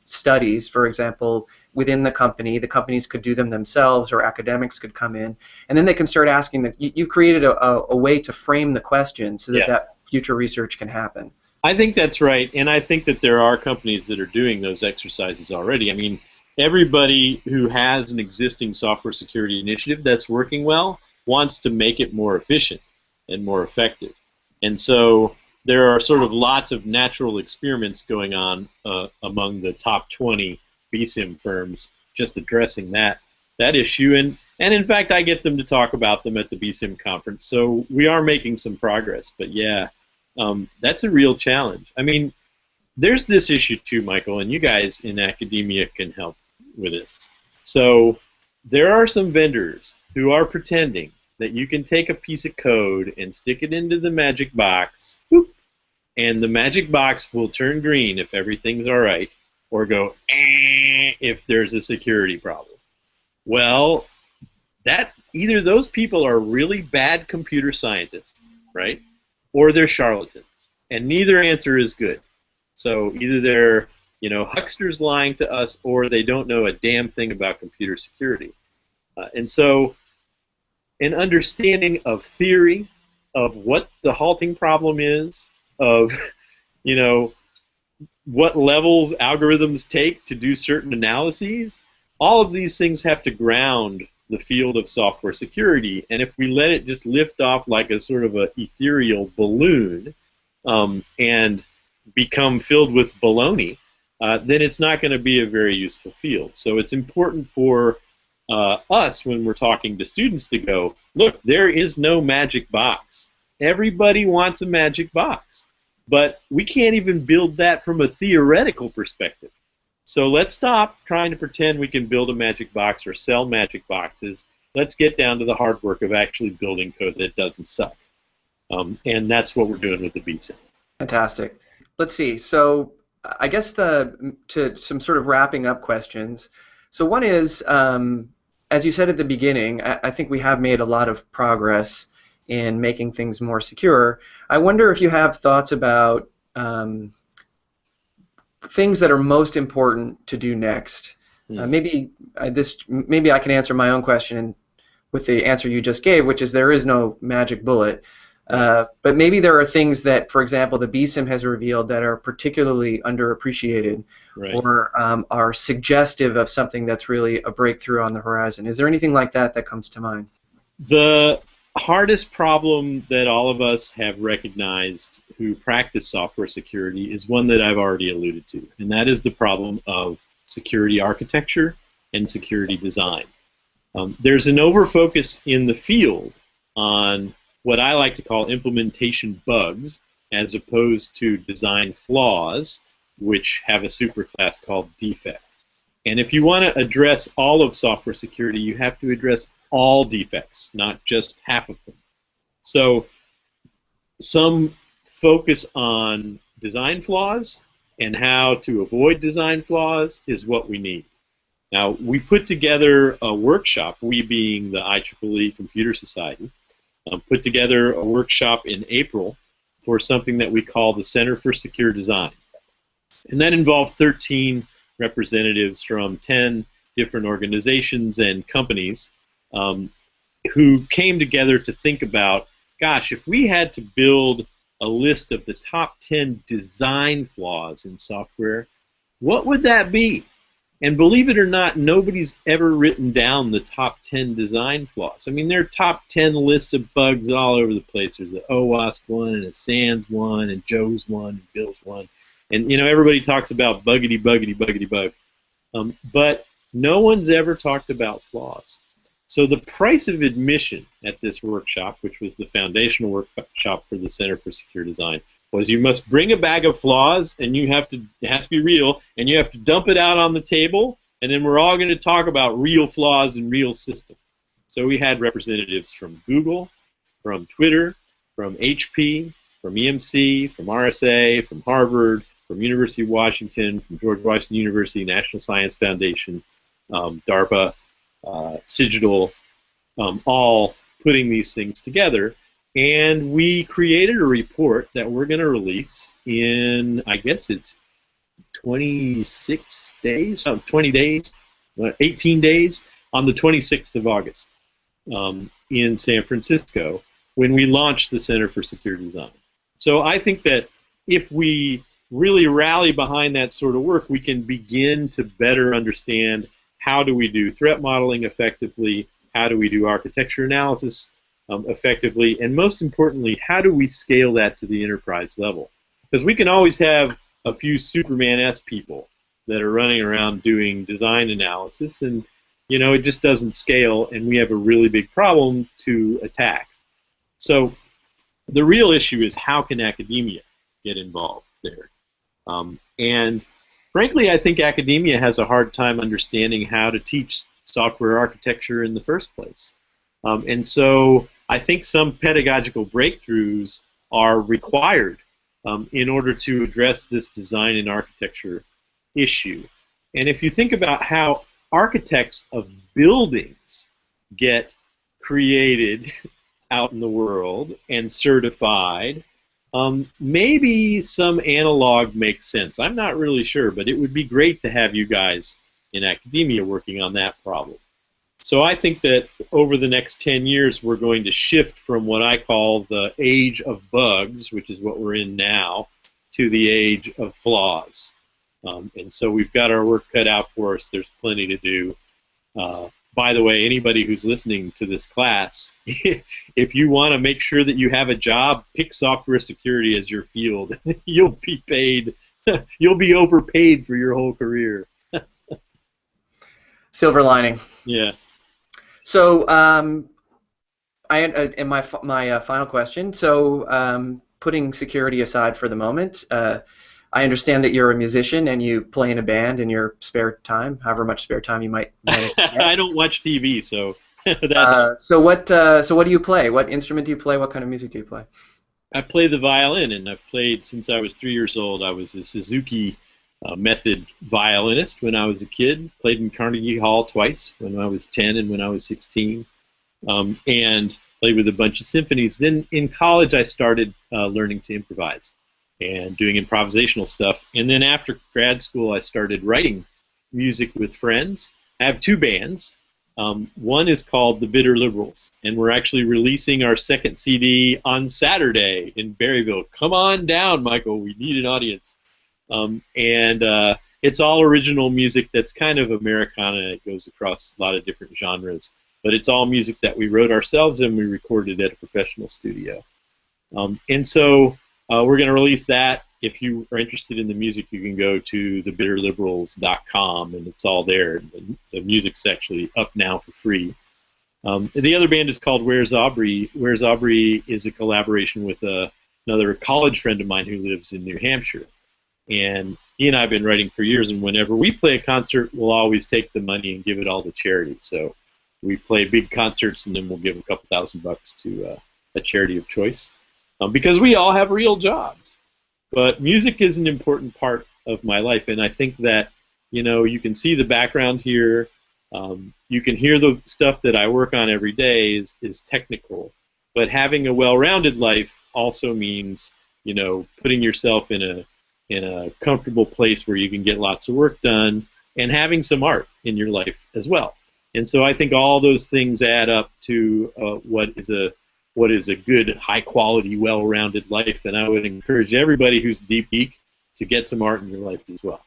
studies. For example, within the companies could do them themselves, or academics could come in, and then they can start asking. You've created a way to frame the question so that Yeah. that future research can happen. I think that's right, and I think that there are companies that are doing those exercises already. I mean, everybody who has an existing software security initiative that's working well wants to make it more efficient and more effective. And so there are sort of lots of natural experiments going on among the top 20 BSIM firms just addressing that issue. And in fact, I get them to talk about them at the BSIM conference. So we are making some progress. But yeah, that's a real challenge. I mean, there's this issue too, Michael, and you guys in academia can help with this. So there are some vendors who are pretending that you can take a piece of code and stick it into the magic box, whoop, and the magic box will turn green if everything's all right, or go if there's a security problem. Well, either those people are really bad computer scientists, right, or they're charlatans, and neither answer is good. So either they're hucksters lying to us, or they don't know a damn thing about computer security. And so an understanding of theory, of what the halting problem is, of what levels algorithms take to do certain analyses, all of these things have to ground the field of software security. And if we let it just lift off like a sort of an ethereal balloon and become filled with baloney, then it's not going to be a very useful field. So it's important for us, when we're talking to students, to go, look, there is no magic box. Everybody wants a magic box, but we can't even build that from a theoretical perspective. So let's stop trying to pretend we can build a magic box or sell magic boxes. Let's get down to the hard work of actually building code that doesn't suck. And that's what we're doing with the BSIM. Fantastic. Let's see. So I guess to some sort of wrapping up questions. So one is, as you said at the beginning, I think we have made a lot of progress in making things more secure. I wonder if you have thoughts about things that are most important to do next. Maybe I can answer my own question with the answer you just gave, which is there is no magic bullet. But maybe there are things that, for example, the BSIM has revealed that are particularly underappreciated, Right. or are suggestive of something that's really a breakthrough on the horizon. Is there anything like that that comes to mind? The hardest problem that all of us have recognized who practice software security is one that I've already alluded to, and that is the problem of security architecture and security design. There's an overfocus in the field on what I like to call implementation bugs, as opposed to design flaws, which have a superclass called defect. And if you want to address all of software security, you have to address all defects, not just half of them. So some focus on design flaws and how to avoid design flaws is what we need. Now, we put together a workshop, we being the IEEE Computer Society, put together a workshop in April for something that we call the Center for Secure Design. And that involved 13 representatives from 10 different organizations and companies who came together to think about, gosh, if we had to build a list of the top 10 design flaws in software, what would that be? And believe it or not, nobody's ever written down the top 10 design flaws. I mean, there are top 10 lists of bugs all over the place. There's an OWASP one, and a SANS one, and Joe's one, and Bill's one. And, everybody talks about buggity, buggity, buggity, bug. But no one's ever talked about flaws. So the price of admission at this workshop, which was the foundational workshop for the Center for Secure Design, was you must bring a bag of flaws, and it has to be real, and you have to dump it out on the table, and then we're all going to talk about real flaws and real systems. So we had representatives from Google, from Twitter, from HP, from EMC, from RSA, from Harvard, from University of Washington, from George Washington University, National Science Foundation, DARPA, Cigital, all putting these things together. And we created a report that we're going to release in, I guess it's 26 days, 20 days, 18 days, on the 26th of August in San Francisco when we launch the Center for Secure Design. So I think that if we really rally behind that sort of work, we can begin to better understand how do we do threat modeling effectively, how do we do architecture analysis effectively, and most importantly, how do we scale that to the enterprise level? Because we can always have a few Superman-esque people that are running around doing design analysis, and it just doesn't scale, and we have a really big problem to attack. So the real issue is how can academia get involved there? And frankly, I think academia has a hard time understanding how to teach software architecture in the first place. And so I think some pedagogical breakthroughs are required in order to address this design and architecture issue. And if you think about how architects of buildings get created out in the world and certified, maybe some analog makes sense. I'm not really sure, but it would be great to have you guys in academia working on that problem. So I think that over the next 10 years, we're going to shift from what I call the age of bugs, which is what we're in now, to the age of flaws. And so we've got our work cut out for us. There's plenty to do. By the way, anybody who's listening to this class, if you want to make sure that you have a job, pick software security as your field. You'll be paid. You'll be overpaid for your whole career. Silver lining. Yeah. So, in my final question. So, putting security aside for the moment, I understand that you're a musician and you play in a band in your spare time, however much spare time you might manage to get. I don't watch TV, so. So what do you play? What instrument do you play? What kind of music do you play? I play the violin, and I've played since I was 3 years old. I was a Suzuki method violinist when I was a kid. Played in Carnegie Hall twice, when I was 10 and when I was 16, and played with a bunch of symphonies. Then in college, I started learning to improvise and doing improvisational stuff. And then after grad school, I started writing music with friends. I have 2 bands. One is called The Bitter Liberals, and we're actually releasing our second CD on Saturday in Berryville. Come on down, Michael. We need an audience. It's all original music that's kind of Americana. It goes across a lot of different genres. But it's all music that we wrote ourselves and we recorded at a professional studio. And so we're going to release that. If you are interested in the music, you can go to thebitterliberals.com, and it's all there. The music's actually up now for free. The other band is called Where's Aubrey. Where's Aubrey is a collaboration with another college friend of mine who lives in New Hampshire. And he and I have been writing for years, and whenever we play a concert, we'll always take the money and give it all to charity. So we play big concerts, and then we'll give a couple $1,000 to a charity of choice. Because we all have real jobs. But music is an important part of my life, and I think that, you can see the background here. You can hear the stuff that I work on every day is technical. But having a well-rounded life also means, putting yourself in a comfortable place where you can get lots of work done and having some art in your life as well. And so I think all those things add up to what is a good, high-quality, well-rounded life, and I would encourage everybody who's a deep geek to get some art in your life as well.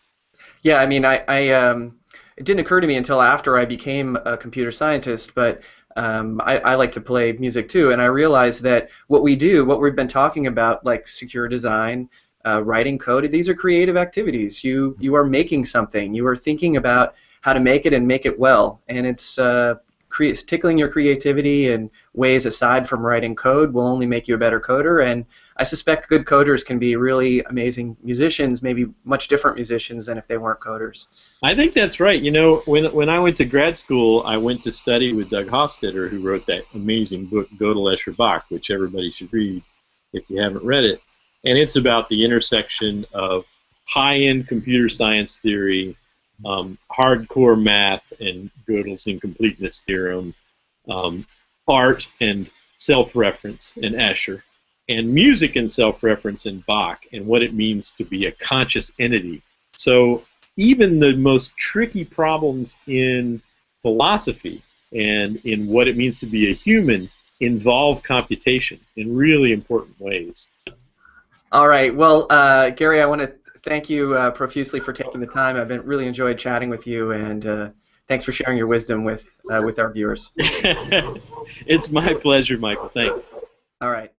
Yeah, I mean, it didn't occur to me until after I became a computer scientist, but I like to play music too, and I realized that what we've been talking about, like secure design, writing code, these are creative activities. You are making something. You are thinking about how to make it and make it well, and it's tickling your creativity in ways aside from writing code will only make you a better coder, and I suspect good coders can be really amazing musicians, maybe much different musicians than if they weren't coders. I think that's right. When I went to grad school, I went to study with Doug Hofstadter, who wrote that amazing book, Gödel, Escher, Bach, which everybody should read if you haven't read it. And it's about the intersection of high-end computer science theory, hardcore math and Gödel's incompleteness theorem, art and self-reference in Escher, and music and self-reference in Bach, and what it means to be a conscious entity. So even the most tricky problems in philosophy and in what it means to be a human involve computation in really important ways. All right. Well, Gary, I want to thank you profusely for taking the time. I've been really enjoyed chatting with you, and thanks for sharing your wisdom with our viewers. It's my pleasure, Michael. Thanks. All right.